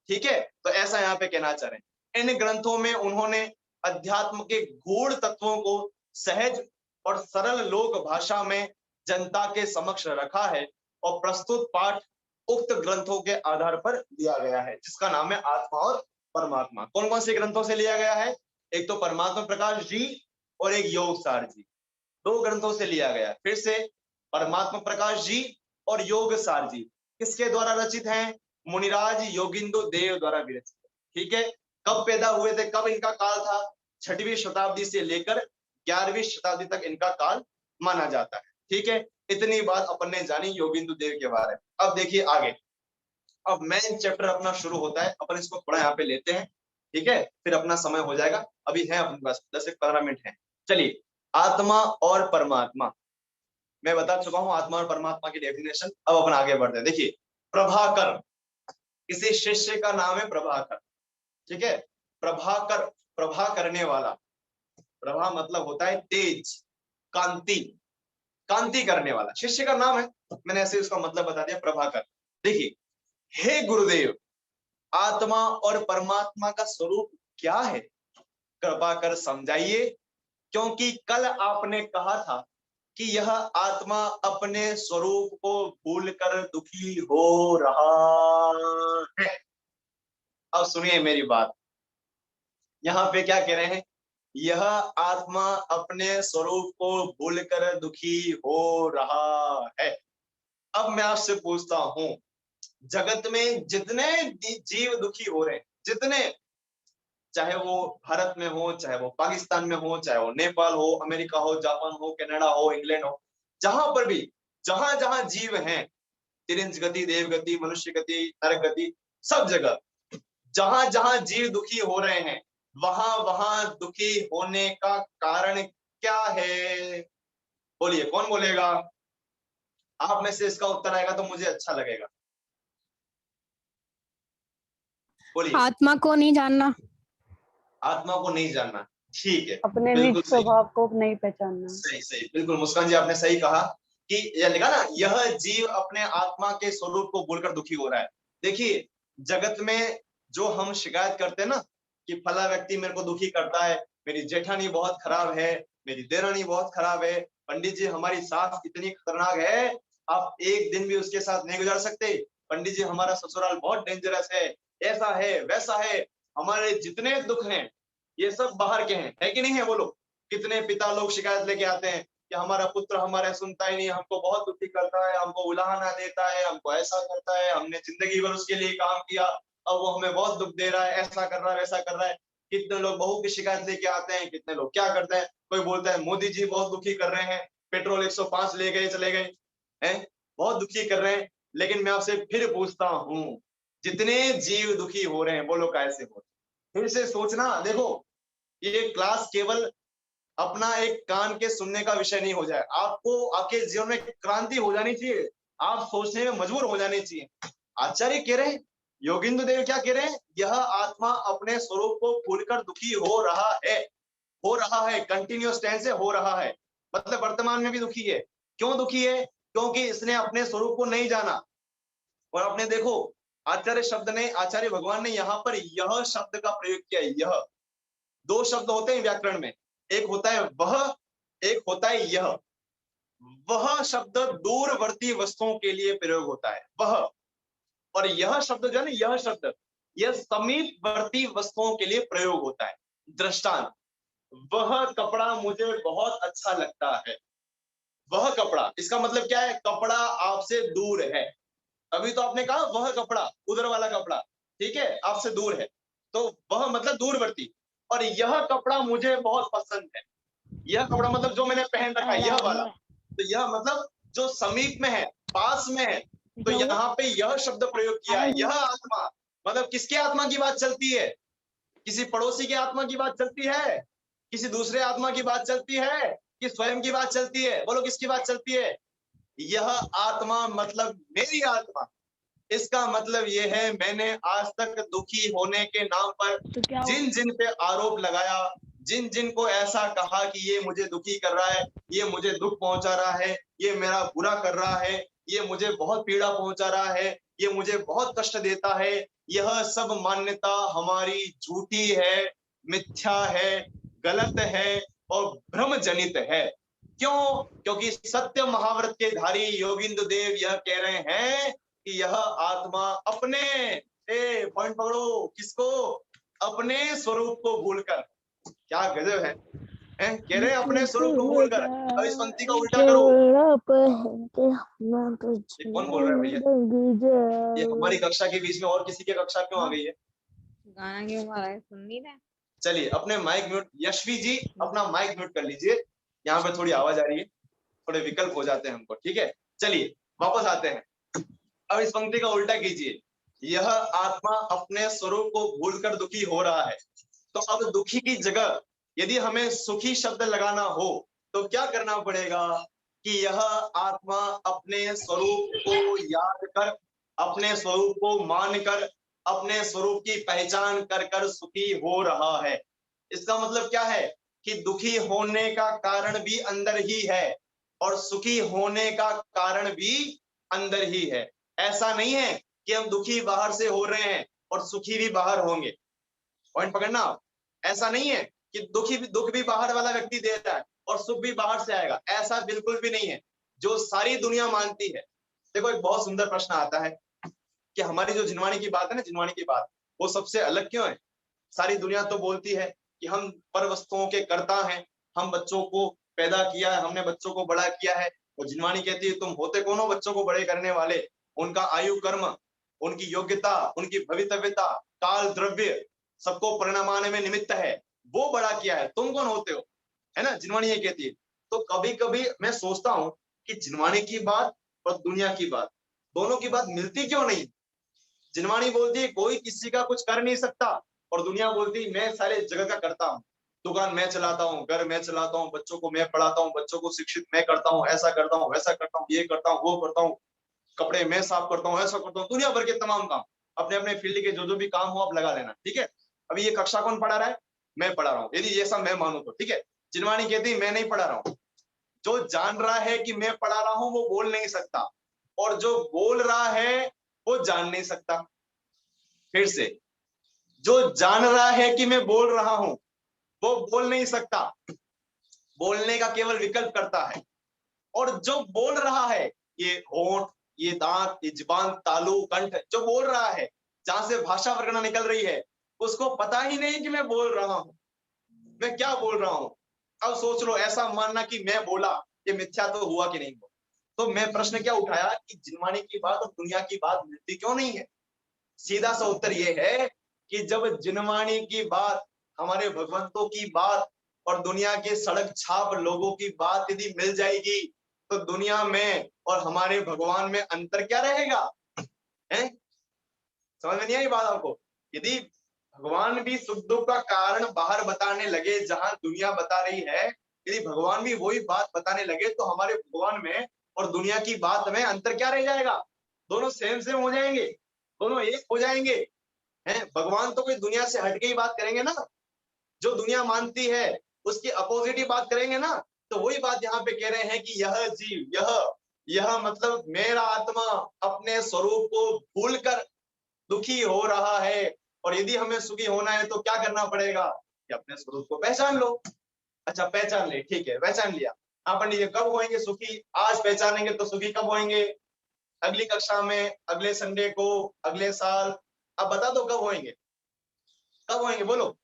ठीक है, तो ऐसा यहाँ पे कहना चाह रहे हैं। इन ग्रंथों में उन्होंने अध्यात्म के गूढ़ तत्वों को सहज और सरल लोक भाषा में जनता के समक्ष रखा है और प्रस्तुत पाठ उक्त ग्रंथों के आधार पर दिया गया है, जिसका नाम है आत्मा और परमात्मा। कौन कौन से ग्रंथों से लिया गया है? एक तो परमात्मा प्रकाश जी और एक योग सार जी, दो ग्रंथों से लिया गया। फिर से परमात्मा प्रकाश जी और योग सार जी किसके द्वारा रचित हैं? मुनिराज योगिंदु देव द्वारा विरचित। ठीक है, कब पैदा हुए थे, कब इनका काल था? 6वीं शताब्दी से लेकर 11वीं शताब्दी तक इनका काल माना जाता है। ठीक है, इतनी बात अपन ने जानी योगिंदु देव के बारे में। अब देखिए आगे, अब मेन चैप्टर अपना शुरू होता है, अपन इसको थोड़ा यहाँ पे लेते हैं। ठीक है, फिर अपना समय हो जाएगा, अभी है अपने पास 10 से 15 मिनट है। चलिए, आत्मा और परमात्मा मैं बता चुका हूं, आत्मा और परमात्मा की डेफिनेशन। अब अपन आगे बढ़ते हैं। देखिए, प्रभाकर, किसी शिष्य का नाम है प्रभाकर। ठीक है, प्रभाकर, प्रभा करने वाला, प्रभा मतलब होता है तेज, कांति, कांति करने वाला, शिष्य का नाम है, मैंने ऐसे उसका मतलब बता दिया, प्रभाकर। देखिए, हे गुरुदेव, आत्मा और परमात्मा का स्वरूप क्या है, कृपा कर समझाइए, क्योंकि कल आपने कहा था कि यह आत्मा अपने स्वरूप को भूलकर दुखी हो रहा है। अब सुनिए मेरी बात, यहाँ पे क्या कह रहे हैं? यह आत्मा अपने स्वरूप को भूलकर दुखी हो रहा है। अब मैं आपसे पूछता हूं, जगत में जितने जीव दुखी हो रहे हैं, जितने, चाहे वो भारत में हो, चाहे वो पाकिस्तान में हो, चाहे वो नेपाल हो, अमेरिका हो, जापान हो, कनाडा हो, इंग्लैंड हो, जहां पर भी, जहां जहां जीव हैं, तिरंज गति, देव गति, मनुष्य गति, नरक गति, सब जगह जहां जहां जीव दुखी हो रहे हैं, वहां वहां दुखी होने का कारण क्या है? बोलिए, कौन बोलेगा? आप में से इसका उत्तर आएगा तो मुझे अच्छा लगेगा। बोलिए। आत्मा को नहीं जानना। आत्मा को नहीं जानना, ठीक है, अपने बिल्कुल निज सही, स्वभाव को नहीं पहचानना। सही सही, बिल्कुल मुस्कान जी आपने सही कहा कि यह लिखा ना, यह जीव अपने आत्मा के स्वरूप को भूलकर दुखी हो रहा है। देखिए, जगत में जो हम शिकायत करते हैं ना कि फला व्यक्ति मेरे को दुखी करता है, मेरी जेठानी बहुत खराब है, मेरी देरानी बहुत खराब है, पंडित जी हमारी सास इतनी खतरनाक है, आप एक दिन भी उसके साथ नहीं गुजार सकते, पंडित जी हमारा ससुराल बहुत डेंजरस है, ऐसा है वैसा है, हमारे जितने दुख हैं ये सब बाहर के हैं, है कि नहीं है? बोलो, कितने पिता लोग शिकायत लेके आते हैं कि हमारा पुत्र हमारे सुनता ही नहीं, हमको बहुत दुखी करता है, हमको उलाहना देता है, हमको ऐसा करता है, हमने जिंदगी भर उसके लिए काम किया, अब वो हमें बहुत दुख दे रहा है, ऐसा कर रहा है, वैसा कर रहा है। कितने लोग बहू की शिकायत लेके आते हैं, कितने लोग क्या करते हैं, कोई बोलता है मोदी जी बहुत दुखी कर रहे हैं, पेट्रोल 105 ले गए चले गए हैं, बहुत दुखी कर रहे हैं। लेकिन मैं आपसे फिर पूछता हूँ, जितने जीव दुखी हो रहे हैं, बोलो कैसे हो? फिर से सोचना। देखो, ये क्लास केवल अपना एक कान के सुनने का विषय नहीं हो जाए, आपको आपके जीवन में क्रांति हो जानी चाहिए, आप सोचने में मजबूर हो जाने चाहिए। आचार्य कह रहे हैं, योगिंद्र देव क्या कह रहे हैं? यह आत्मा अपने स्वरूप को भूलकर दुखी हो रहा है, हो रहा है, कंटिन्यूअस टेंस से हो रहा है, मतलब वर्तमान में भी दुखी है। क्यों दुखी है? क्योंकि इसने अपने स्वरूप को नहीं जाना। और आपने देखो, आचार्य शब्द ने, आचार्य भगवान ने यहाँ पर यह शब्द का प्रयोग किया है। यह दो शब्द होते हैं व्याकरण में, एक होता है वह, एक होता है यह। वह शब्द दूरवर्ती वस्तुओं के लिए प्रयोग होता है, वह। और यह शब्द जो है ना, यह शब्द, यह समीपवर्ती वस्तुओं के लिए प्रयोग होता है। दृष्टांत, वह कपड़ा मुझे बहुत अच्छा लगता है। वह कपड़ा, इसका मतलब क्या है? कपड़ा आपसे दूर है। अभी तो आपने कहा वह कपड़ा, उधर वाला कपड़ा, ठीक है, आपसे दूर है, तो वह मतलब दूरवर्ती। और यह कपड़ा मुझे बहुत पसंद है। यह कपड़ा मतलब जो मैंने पहन रखा है, यह वाला। तो यह मतलब जो समीप में है, पास में है। तो यहाँ पे यह शब्द प्रयोग किया है, यह आत्मा। मतलब किसके आत्मा की बात चलती है? किसी पड़ोसी की आत्मा की बात चलती है? किसी दूसरे आत्मा की बात चलती है? कि स्वयं की बात चलती है? बोलो किसकी बात चलती है? यह आत्मा मतलब मेरी आत्मा। इसका मतलब यह है, मैंने आज तक दुखी होने के नाम पर जिन जिन पे आरोप लगाया, जिन जिन को ऐसा कहा कि ये मुझे दुखी कर रहा है, ये मुझे दुख पहुंचा रहा है, ये मेरा बुरा कर रहा है, ये मुझे बहुत पीड़ा पहुंचा रहा है, ये मुझे बहुत कष्ट देता है, यह सब मान्यता हमारी झूठी है, मिथ्या है, गलत है और भ्रम जनित है। क्यों? क्योंकि सत्य महाव्रत के धारी योगिंद्र देव यह कह रहे हैं कि यह आत्मा अपने, पॉइंट पकड़ो, किसको? अपने स्वरूप को भूलकर। क्या गजब है, कह रहे हैं अपने स्वरूप को भूलकर। अब इस पंक्ति का उल्टा करो। ये कौन बोल रहा है भैया? ये हमारी कक्षा के बीच में और किसी की कक्षा क्यों आ गई है? गाना क्यों गा रहा है, सुन नहीं रहा? चलिए अपने माइक म्यूट, यशवी जी अपना माइक म्यूट कर लीजिए, यहाँ पे थोड़ी आवाज आ रही है, थोड़े विकल्प हो जाते हैं हमको, ठीक है। चलिए वापस आते हैं। अब इस पंक्ति का उल्टा कीजिए, यह आत्मा अपने स्वरूप को भूलकर दुखी हो रहा है। तो अब दुखी की जगह यदि हमें सुखी शब्द लगाना हो तो क्या करना पड़ेगा? कि यह आत्मा अपने स्वरूप को याद कर, अपने स्वरूप को मानकर, अपने स्वरूप की पहचान कर कर सुखी हो रहा है। इसका मतलब क्या है? कि दुखी होने का कारण भी अंदर ही है और सुखी होने का कारण भी अंदर ही है। ऐसा नहीं है कि हम दुखी बाहर से हो रहे हैं और सुखी भी बाहर होंगे। पॉइंट पकड़ना आप। ऐसा नहीं है कि दुख भी बाहर वाला व्यक्ति दे रहा है और सुख भी बाहर से आएगा, ऐसा बिल्कुल भी नहीं है जो सारी दुनिया मानती है। देखो एक बहुत सुंदर प्रश्न आता है कि हमारी जो जिनवाणी की बात है ना, जिनवाणी की बात, वो सबसे अलग क्यों है? सारी दुनिया तो बोलती है कि हम पर वस्तुओं के कर्ता हैं, हम बच्चों को पैदा किया है, हमने बच्चों को बड़ा किया है। और जिनवाणी कहती है तुम होते कौन हो बच्चों को बड़े करने वाले? उनका आयु कर्म, उनकी योग्यता, उनकी भवितव्यता, काल द्रव्य सबको परिणाम में निमित्त है, वो बड़ा किया है, तुम कौन होते हो? है ना, जिनवाणी ये कहती है। तो कभी कभी मैं सोचता हूँ कि जिनवाणी की बात और दुनिया की बात, दोनों की बात मिलती क्यों नहीं? जिनवाणी बोलती है कोई किसी का कुछ कर नहीं सकता और दुनिया बोलती है मैं सारे जगह का करता हूँ, दुकान मैं चलाता हूँ, घर मैं चलाता हूँ, बच्चों को मैं पढ़ाता हूँ, बच्चों को शिक्षित मैं करता हूँ, ऐसा करता हूँ, वैसा करता हूँ, ये करता हूँ, वो करता हूँ, कपड़े मैं साफ करता हूँ, ऐसा करता हूँ, दुनिया भर के तमाम काम, अपने अपने फील्ड के जो भी काम हो आप लगा लेना, ठीक है। अभी ये कक्षा कौन पढ़ा रहा है? मैं पढ़ा रहा हूँ, यदि ये सब मैं मानू तो ठीक है। जिनवाणी कहती मैं नहीं पढ़ा रहा हूँ। जो जान रहा है कि मैं पढ़ा रहा हूँ वो बोल नहीं सकता, और जो बोल रहा है वो जान नहीं सकता। फिर से, जो जान रहा है कि मैं बोल रहा हूं वो बोल नहीं सकता, बोलने का केवल विकल्प करता है। और जो बोल रहा है, ये होंठ, ये दांत, ये जुबान, तालु, कंठ, जो बोल रहा है, जहां से भाषा वर्गना निकल रही है, उसको पता ही नहीं कि मैं बोल रहा हूं, मैं क्या बोल रहा हूं। अब सोच लो, ऐसा मानना कि मैं बोला, ये मिथ्या तो हुआ कि नहीं हुआ। तो मैं प्रश्न क्या उठाया कि जिनवाणी की बात और दुनिया की बात मिलती क्यों नहीं है? सीधा सा उत्तर ये है कि जब जिनवाणी की बात, हमारे भगवंतों की बात और दुनिया के सड़क छाप लोगों की बात यदि मिल जाएगी तो दुनिया में और हमारे भगवान में अंतर क्या रहेगा? हैं? समझ में नहीं आई बात आपको? यदि भगवान भी सुख दुख का कारण बाहर बताने लगे जहां दुनिया बता रही है, यदि भगवान भी वही बात बताने लगे तो हमारे भगवान में और दुनिया की बात में अंतर क्या रह जाएगा? दोनों सेम सेम हो जाएंगे, दोनों एक हो जाएंगे। हैं? भगवान तो कोई दुनिया से हटके ही बात करेंगे ना, जो दुनिया मानती है उसकी अपोजिट ही बात करेंगे ना। तो वही बात यहाँ पे कह रहे हैं कि यह जीव, यह मतलब मेरा आत्मा अपने स्वरूप को भूलकर दुखी हो रहा है। और यदि हमें सुखी होना है तो क्या करना पड़ेगा? कि अपने स्वरूप को पहचान लो। अच्छा पहचान ले, ठीक है पहचान लिया। हाँ पंडित जी, कब होंगे सुखी? आज पहचानेंगे तो सुखी कब होंगे? अगली कक्षा में, अगले संडे को, अगले साल? अब बता दो कब होंगे, कब होंगे बोलो।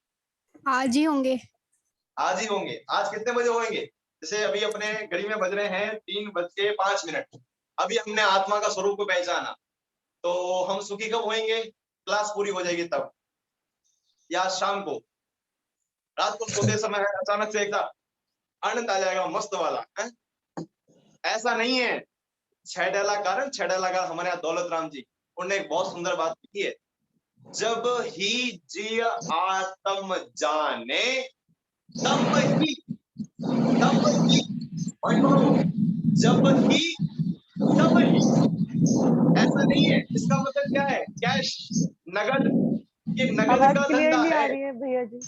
आज ही होंगे। आज ही होंगे। आज कितने बजे होंगे? जैसे अभी अपने घड़ी में बज रहे हैं 3:05। अभी हमने आत्मा का स्वरूप को पहचाना, तो हम सुखी कब होंगे? क्लास पूरी हो जाएगी तब, या शाम को, रात को सोते समय अचानक से एकदम आनंद आ जाएगा मस्त वाला है? ऐसा नहीं है। छेडला कारण, छेडला कारण हमारे यहाँ दौलत राम जी, उन्होंने एक बहुत सुंदर बात की है। जब ही जिय आत्म जाने, तब ही, तब ही, और बोलो, जब ही तब ही। ऐसा नहीं है। इसका मतलब क्या है? कैश, नगद, ये नगद आवाज का क्लियर धंधा नहीं आ है। रही है भैया जी,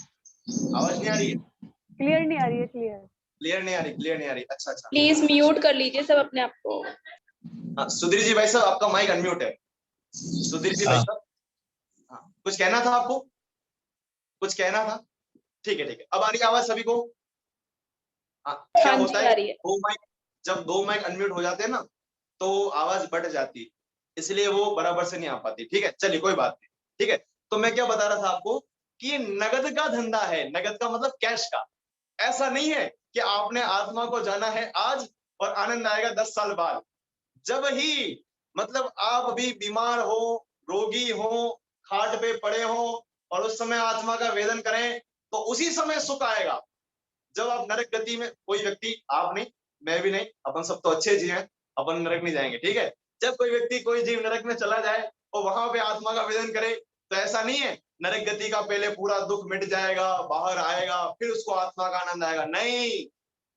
आवाज नहीं आ रही है? क्लियर नहीं आ रही है, क्लियर। क्लियर नहीं आ रही, क्लियर नहीं आ रही। अच्छा अच्छा। प्लीज म्यूट कर लीजिए सब अपने आप को। हाँ, सुधीर जी भाई साहब आपका माइक अनम्यूट है। सुधीर जी भाई साहब, हाँ कुछ कहना था आपको, कुछ कहना था? ठीक है ठीक है, अब आ रही है आवाज सभी को? हाँ, क्या हाँ होता जी है आ रही है। दो माइक, जब दो माइक अनम्यूट हो जाते हैं ना, तो आवाज बढ़ जाती है, इसलिए वो बराबर से नहीं आ पाती। ठीक है चलिए कोई बात नहीं। ठीक है, तो मैं क्या बता रहा था आपको कि ये नगद का धंधा है। नगद का मतलब कैश का। ऐसा नहीं है कि आपने आत्मा को जाना है आज और आनंद आएगा 10 साल बाद। जब ही, मतलब आप अभी बीमार हो, रोगी हो, खाट पे पड़े हो और उस समय आत्मा का वेदन करें, तो उसी समय सुख आएगा। जब आप नरक गति में, कोई व्यक्ति, आप नहीं, मैं भी नहीं, अपन सब तो अच्छे जीव हैं, अपन नरक नहीं जाएंगे। ठीक है, जब कोई व्यक्ति, कोई जीव नरक में चला जाए और वहां पे आत्मा का वेदन करे, तो ऐसा नहीं है नरक गति का पहले पूरा दुख मिट जाएगा, बाहर आएगा, फिर उसको आत्मा का आनंद आएगा। नहीं,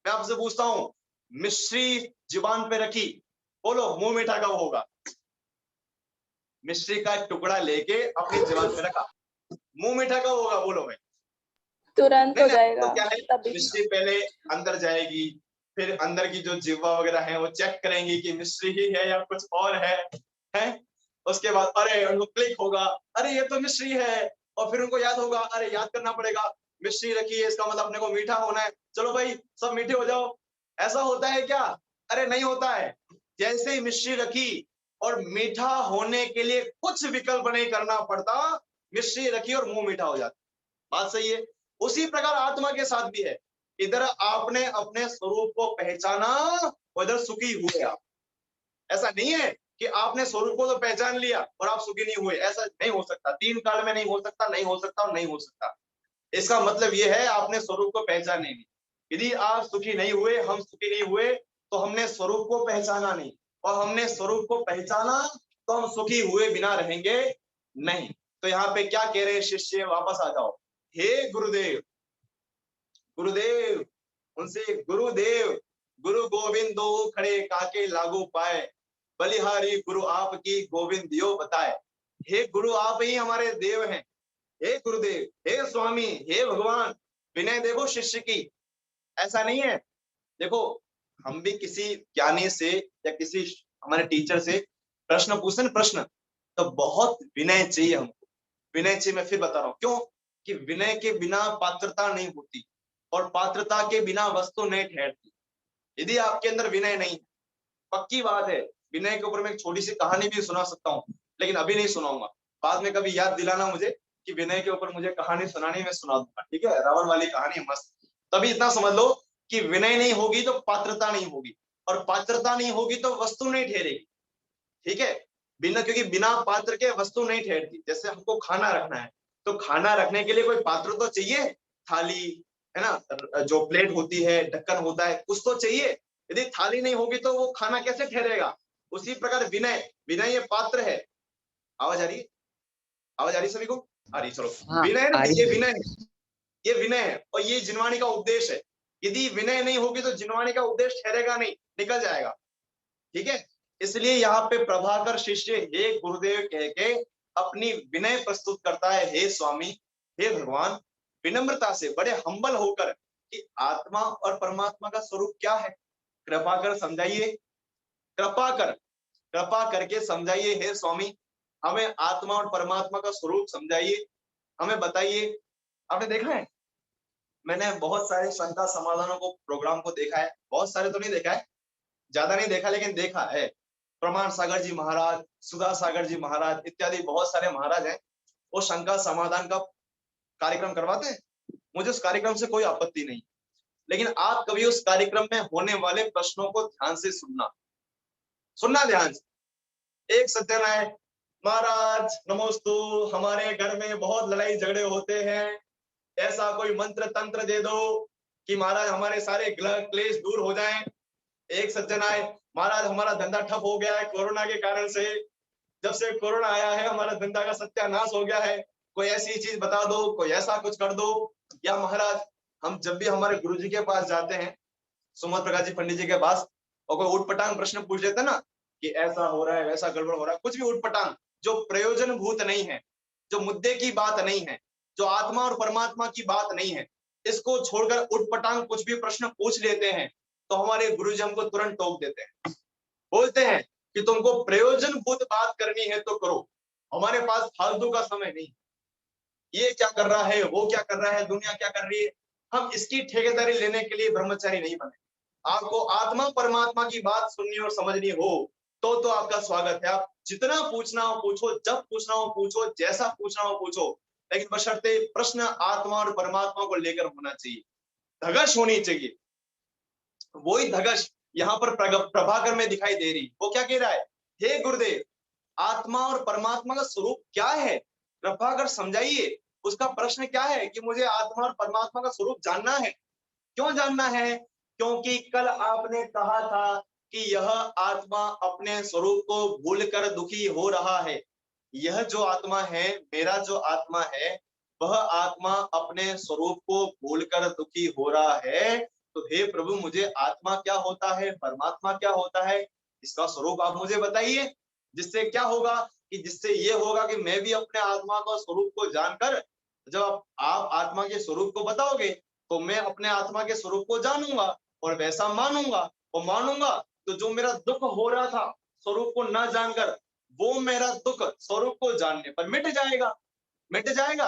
मैं आपसे पूछता हूं, मिश्री जुबान पे रखी, बोलो मुंह मीठा कब होगा? मिश्री का एक टुकड़ा लेके अपनी जुबान पे रखा, मुंह मीठा कब होगा बोलो भाई? तुरंत नहीं हो ना, तो जाएगा क्या है, तभी। मिश्री पहले अंदर जाएगी, फिर अंदर की जो जिह्वा वगैरह है वो चेक करेंगी कि मिश्री ही है या कुछ और है? उसके बाद अरे उनको क्लिक होगा, अरे ये तो मिश्री है, और फिर उनको याद होगा, अरे याद करना पड़ेगा, मिश्री रखी है इसका मतलब अपने को मीठा होना है, चलो भाई सब मीठे हो जाओ। ऐसा होता है क्या? अरे नहीं होता है। जैसे ही मिश्री रखी और मीठा होने के लिए कुछ विकल्प नहीं करना पड़ता, मिश्री रखी और मुंह मीठा हो जाता। बात सही है। उसी प्रकार आत्मा के साथ भी है। इधर आपने अपने स्वरूप को पहचाना और इधर सुखी हुए आप। ऐसा नहीं है कि आपने स्वरूप को तो पहचान लिया और आप सुखी नहीं हुए, ऐसा नहीं हो सकता। 3 काल में नहीं हो सकता, नहीं हो सकता और नहीं हो सकता। इसका मतलब यह है आपने स्वरूप को पहचाने नहीं। यदि आप सुखी नहीं हुए, हम सुखी नहीं हुए, तो हमने स्वरूप को पहचाना नहीं, और हमने स्वरूप को पहचाना तो हम सुखी हुए बिना रहेंगे नहीं। तो यहाँ पे क्या कह रहे हैं शिष्य, वापस आ जाओ। हे गुरुदेव, गुरुदेव, उनसे गुरुदेव, गुरु गोविंद दो खड़े काके लागू पाए, बलिहारी गुरु आपकी गोविंद दियो बताए। हे गुरु आप ही हमारे देव हैं, हे गुरुदेव, हे स्वामी, हे भगवान, विनय देखो शिष्य की। ऐसा नहीं है, देखो हम भी किसी ज्ञानी से या किसी हमारे टीचर से प्रश्न पूछते, प्रश्न, तो बहुत विनय चाहिए हमको। विनय चाहिए, मैं फिर बता रहा हूं क्यों, कि विनय के बिना पात्रता नहीं होती, और पात्रता के बिना वस्तु नहीं ठहरती। यदि आपके अंदर विनय नहीं, पक्की बात है, विनय के ऊपर मैं एक छोटी सी कहानी भी सुना सकता हूँ, लेकिन अभी नहीं सुनाऊंगा। बाद में कभी याद दिलाना मुझे कि विनय के ऊपर मुझे कहानी सुनानी, मैं सुना दूंगा। ठीक है, रावण वाली कहानी है मस्त। तभी इतना समझ लो कि विनय नहीं होगी तो पात्रता नहीं होगी, और पात्रता नहीं होगी तो वस्तु नहीं ठहरेगी। ठीक है, बिना, क्योंकि बिना पात्र के वस्तु नहीं ठहरती। जैसे हमको खाना रखना है, तो खाना रखने के लिए कोई पात्र तो चाहिए, थाली है ना, जो प्लेट होती है, ढक्कन होता है, कुछ तो चाहिए। यदि थाली नहीं होगी तो वो खाना कैसे ठहरेगा? उसी प्रकार विनय, विनय ये पात्र है। आवाज आ रही है? आवाज आ रही सभी को? आ रही, चलो। हाँ विनय आ ना, रही ये है। विनय है, ये विनय है, और ये जिनवाणी का उपदेश है। यदि विनय नहीं होगी तो जिनवाणी का उपदेश ठहरेगा नहीं, निकल जाएगा। ठीक है, इसलिए यहाँ पे प्रभाकर शिष्य हे गुरुदेव कह के अपनी विनय प्रस्तुत करता है, हे स्वामी, हे भगवान, विनम्रता से, बड़े हम्बल होकर, कि आत्मा और परमात्मा का स्वरूप क्या है, कृपा कर समझाइए, कृपा कर, कृपा करके समझाइए हे स्वामी, हमें आत्मा और परमात्मा का स्वरूप समझाइए, हमें बताइए। आपने देखा है मैंने बहुत सारे शंका समाधानों को प्रोग्राम को देखा है, बहुत सारे तो नहीं देखा है, ज्यादा नहीं देखा, लेकिन देखा है। प्रमाण सागर जी महाराज, सुधा सागर जी महाराज इत्यादि बहुत सारे महाराज हैं, वो शंका समाधान का कार्यक्रम करवाते हैं। मुझे उस कार्यक्रम से कोई आपत्ति नहीं, लेकिन आप कभी उस कार्यक्रम में होने वाले प्रश्नों को ध्यान से सुनना ध्यान से। एक सत्यनारायण महाराज नमोस्तु, हमारे घर में बहुत लड़ाई झगड़े होते हैं, ऐसा कोई मंत्र तंत्र दे दो कि महाराज हमारे सारे क्लेश दूर हो जाएं। एक सत्यनारायण महाराज हमारा धंधा ठप हो गया है कोरोना के कारण से, जब से कोरोना आया है हमारा धंधा का सत्यानाश हो गया है, कोई ऐसी चीज बता दो, कोई ऐसा कुछ कर दो। या महाराज हम जब भी हमारे गुरुजी के पास जाते हैं, सुमत प्रकाश जी पंडित जी के पास, और कोई उठपटांग प्रश्न पूछ लेते ना कि ऐसा हो रहा है वैसा गड़बड़ हो रहा है, कुछ भी उठपटांग जो प्रयोजन भूत नहीं है, जो मुद्दे की बात नहीं है, जो आत्मा और परमात्मा की बात नहीं है, इसको छोड़कर उठपटांग कुछ भी प्रश्न पूछ लेते हैं, तो हमारे गुरुजी हमको तुरंत टोक देते हैं, बोलते हैं कि तुमको प्रयोजन भूत बात करनी है तो करो, हमारे पास फालतू का समय नहीं। ये क्या कर रहा है, वो क्या कर रहा है, दुनिया क्या कर रही है, हम इसकी ठेकेदारी लेने के लिए ब्रह्मचारी नहीं बने। आपको आत्मा परमात्मा की बात सुननी और समझनी हो तो आपका स्वागत है। आप जितना पूछना हो पूछो, जब पूछना हो पूछो, जैसा पूछना हो पूछो, लेकिन बशर्ते प्रश्न आत्मा और परमात्मा को लेकर होना चाहिए, धगश होनी चाहिए। वही धगश यहाँ पर प्रभाकर में दिखाई दे रही। वो क्या कह रहा है, हे गुरुदेव आत्मा और परमात्मा का स्वरूप क्या है, प्रभाकर समझाइए। उसका प्रश्न क्या है कि मुझे आत्मा और परमात्मा का स्वरूप जानना है। क्यों जानना है? क्योंकि कल आपने कहा था कि यह आत्मा अपने स्वरूप को भूलकर दुखी हो रहा है। यह जो आत्मा है, मेरा जो आत्मा है, वह आत्मा अपने स्वरूप को भूलकर दुखी हो रहा है। तो हे प्रभु मुझे आत्मा क्या होता है, परमात्मा क्या होता है, इसका स्वरूप आप मुझे बताइए। जिससे क्या होगा कि जिससे ये होगा कि मैं भी अपने आत्मा का स्वरूप को जानकर, जब आप आत्मा के स्वरूप को बताओगे तो मैं अपने आत्मा के स्वरूप को जानूंगा और वैसा मानूंगा, और मानूंगा तो जो मेरा दुख हो रहा था स्वरूप को न जानकर, वो मेरा दुख स्वरूप को जानने पर मिट जाएगा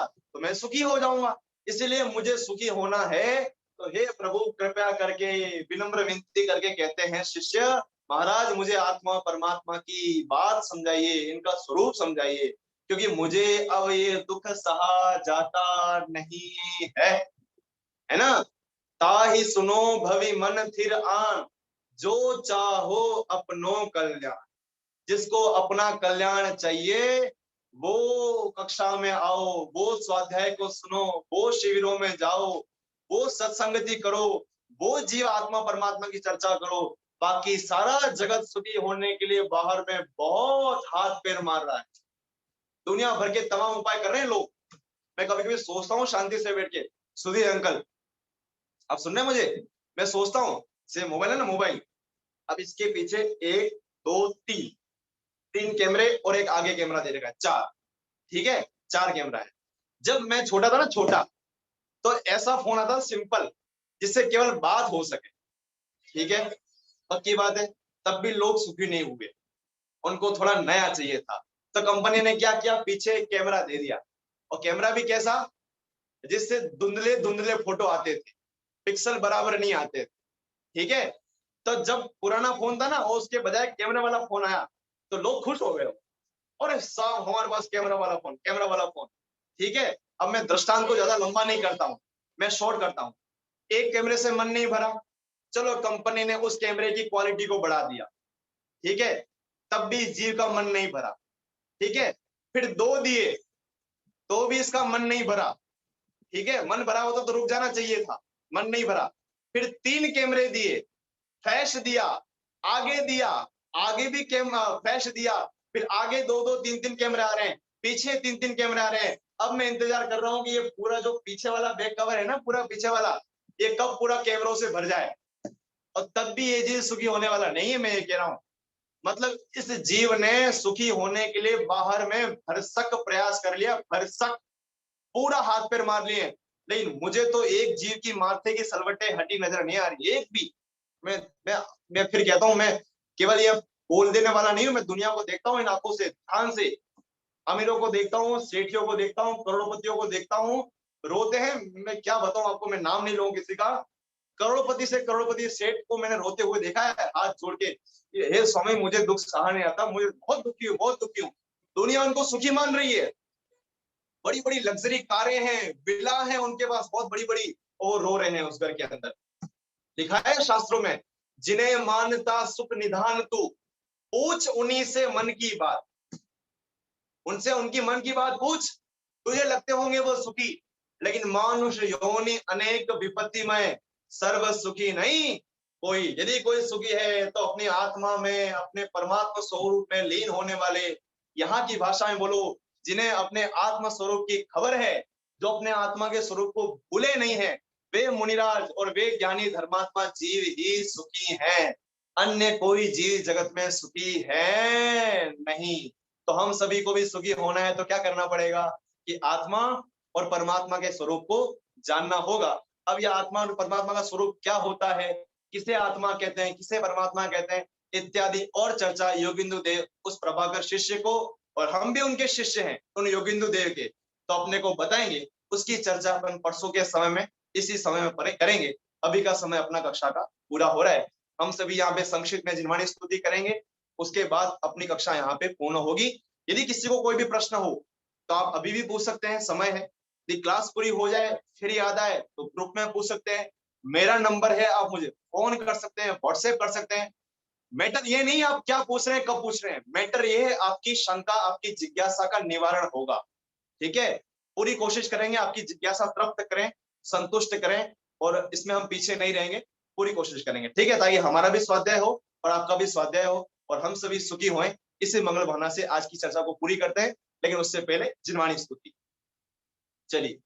तो मैं सुखी हो जाऊंगा। इसलिए मुझे सुखी होना है। तो हे प्रभु कृपया करके विनम्र विनती करके कहते हैं शिष्य, महाराज मुझे आत्मा परमात्मा की बात समझाइए, इनका स्वरूप समझाइए, क्योंकि मुझे अब ये दुख सहा जाता नहीं है ना। ताहि सुनो भवि मन थिर आन, जो चाहो अपनो कल्याण। जिसको अपना कल्याण चाहिए वो कक्षा में आओ, वो स्वाध्याय को सुनो, वो शिविरों में जाओ, वो सत्संगति करो, वो जीव आत्मा परमात्मा की चर्चा करो। बाकी सारा जगत सुखी होने के लिए बाहर में बहुत हाथ पैर मार रहा है, दुनिया भर के तमाम उपाय कर रहे हैं लोग। मैं कभी कभी सोचता हूँ शांति से बैठ के, सुधीर अंकल आप सुन रहे हैं मुझे, मैं सोचता हूँ से मोबाइल है ना, मोबाइल, अब इसके पीछे 1 2 3 कैमरे और एक आगे कैमरा दे रखा है, 4, ठीक है 4 कैमरा है। जब मैं छोटा था ना, छोटा, तो ऐसा फोन आता सिंपल जिससे केवल बात हो सके, ठीक है, पक्की बात है। तब भी लोग सुखी नहीं हुए, उनको थोड़ा नया चाहिए था। तो कंपनी ने क्या किया, पीछे कैमरा दे दिया, और कैमरा भी कैसा, जिससे धुंधले धुंधले फोटो आते थे, पिक्सल बराबर नहीं आते थे, ठीक है। तो जब पुराना फोन था ना, और उसके बजाय कैमरा वाला फोन आया तो लोग खुश हो गए, और साहब हमारे पास कैमरा वाला फोन, ठीक है। अब मैं दृष्टांत को ज्यादा लंबा नहीं करता हूं, मैं शॉर्ट करता हूं। एक कैमरे से मन नहीं भरा, चलो कंपनी ने उस कैमरे की क्वालिटी को बढ़ा दिया, ठीक है, तब भी जीव का मन नहीं भरा, ठीक है। फिर 2 दिए तो भी इसका मन नहीं भरा, ठीक है, मन भरा होता तो रुक जाना चाहिए था, मन नहीं भरा। फिर 3 कैमरे दिए, फ्लैश दिया, आगे भी फ्लैश दिया, फिर आगे 2 3 कैमरे आ रहे हैं, पीछे 3 कैमरे आ रहे हैं। अब मैं इंतजार कर रहा हूँ कि ये पूरा जो पीछे वाला बैक कवर है ना, पूरा पीछे वाला, ये कब पूरा कैमरों से भर जाए, और तब भी ये जीव सुखी होने वाला नहीं है। मैं ये कह रहा हूँ, मतलब इस जीव ने सुखी होने के लिए बाहर में भरसक प्रयास कर लिया, भरसक पूरा हाथ पैर मार लिए, लेकिन मुझे तो एक जीव की माथे की सलवटें हटी नजर नहीं आ रही, एक भी। मैं फिर कहता हूं, मैं केवल ये बोल देने वाला नहीं हूं, मैं दुनिया को देखता हूं इन आंखों से, ध्यान से, अमीरों को देखता हूँ, सेठियों को देखता हूँ, करोड़पतियों को देखता हूँ, रोते हैं। मैं क्या बताऊं आपको, मैं नाम नहीं लूंगा किसी का। करोड़पति से करोड़पति सेठ को मैंने रोते हुए देखा है, हाथ जोड़ के, हे स्वामी मुझे दुख सहा नहीं आता, मुझे बहुत दुखी हूँ, बहुत दुखी हूँ। दुनिया उनको सुखी मान रही है, बड़ी बड़ी लग्जरी कारें हैं, विला है उनके पास बहुत बड़ी बड़ी, और रो रहे हैं उस घर के अंदर। लिखा है शास्त्रों में, जिन्हें मानता सुख निधान तू, पूछ उन्हीं से मन की बात। उनसे उनकी मन की बात पूछ, तुझे लगते होंगे वो सुखी, लेकिन मानुष योनि अनेक विपत्तिमय, सर्व सुखी नहीं कोई। यदि कोई सुखी है तो अपनी आत्मा में, अपने परमात्मा स्वरूप में लीन होने वाले, यहाँ की भाषा में बोलो, जिन्हें अपने आत्म स्वरूप की खबर है, जो अपने आत्मा के स्वरूप को भूले नहीं है, वे मुनिराज और वे ज्ञानी धर्मात्मा जीव ही सुखी हैं। अन्य कोई जीव जगत में सुखी है नहीं। तो हम सभी को भी सुखी होना है तो क्या करना पड़ेगा कि आत्मा और परमात्मा के स्वरूप को जानना होगा। अब यह आत्मा और परमात्मा का स्वरूप क्या होता है, किसे आत्मा कहते हैं, किसे परमात्मा कहते हैं, इत्यादि और चर्चा योगिंदु देव उस प्रभाकर शिष्य को, और हम भी उनके शिष्य हैं उन योगिंदु देव के, तो अपने को बताएंगे। उसकी चर्चा अपन परसों के समय में, इसी समय में करेंगे। अभी का समय अपना कक्षा का पूरा हो रहा है। हम सभी यहाँ पे संक्षिप्त में जिनवाणी स्तुति करेंगे, उसके बाद अपनी कक्षा यहाँ पे पूर्ण होगी। यदि किसी को कोई भी प्रश्न हो तो आप अभी भी पूछ सकते हैं, समय है। यदि क्लास पूरी हो जाए फिर याद आए तो ग्रुप में पूछ सकते हैं। मेरा नंबर है, आप मुझे फोन कर सकते हैं, व्हाट्सएप कर सकते हैं। मैटर ये नहीं आप क्या पूछ रहे हैं, कब पूछ रहे हैं, मैटर ये है आपकी शंका, आपकी जिज्ञासा का निवारण होगा। ठीक है, पूरी कोशिश करेंगे आपकी जिज्ञासा तृप्त करें, संतुष्ट करें, और इसमें हम पीछे नहीं रहेंगे, पूरी कोशिश करेंगे। ठीक है, ताकि हमारा भी स्वाध्याय हो और आपका भी स्वाध्याय हो और हम सभी सुखी हों। इसी मंगल भावना से आज की चर्चा को पूरी करते हैं, लेकिन उससे पहले जिनवाणी स्तुति। चलिए।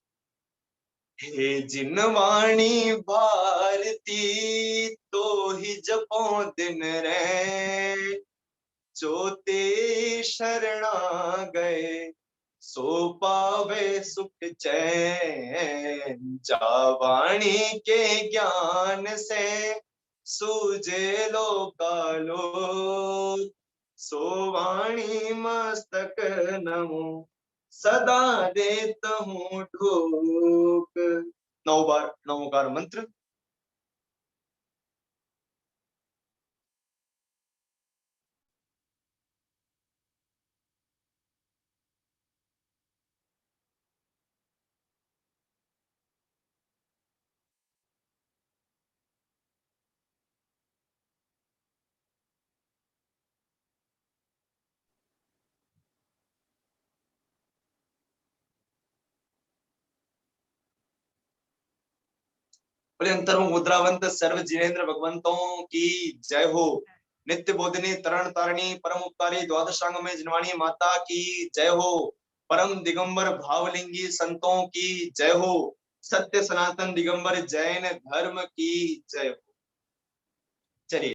हे जिनवाणी भारती तो ही जपो दिन रे, जो ते शरणा गए सो पावे सुख चैन। जावाणी के ज्ञान से सूझे लोकालो, सो वाणी मस्तक नमो सदा देत हूँ ढोक। 9 बार नमोकार मंत्र। बोले अंतरंग मुद्रावंत सर्व जिनेन्द्र भगवंतों की जय हो। नित्य बोधिनी तरण तारिणी परम उपकारी द्वादशांग में जिनवाणी माता की जय हो। परम दिगंबर भावलिंगी संतों की जय हो। सत्य सनातन दिगंबर जैन धर्म की जय हो।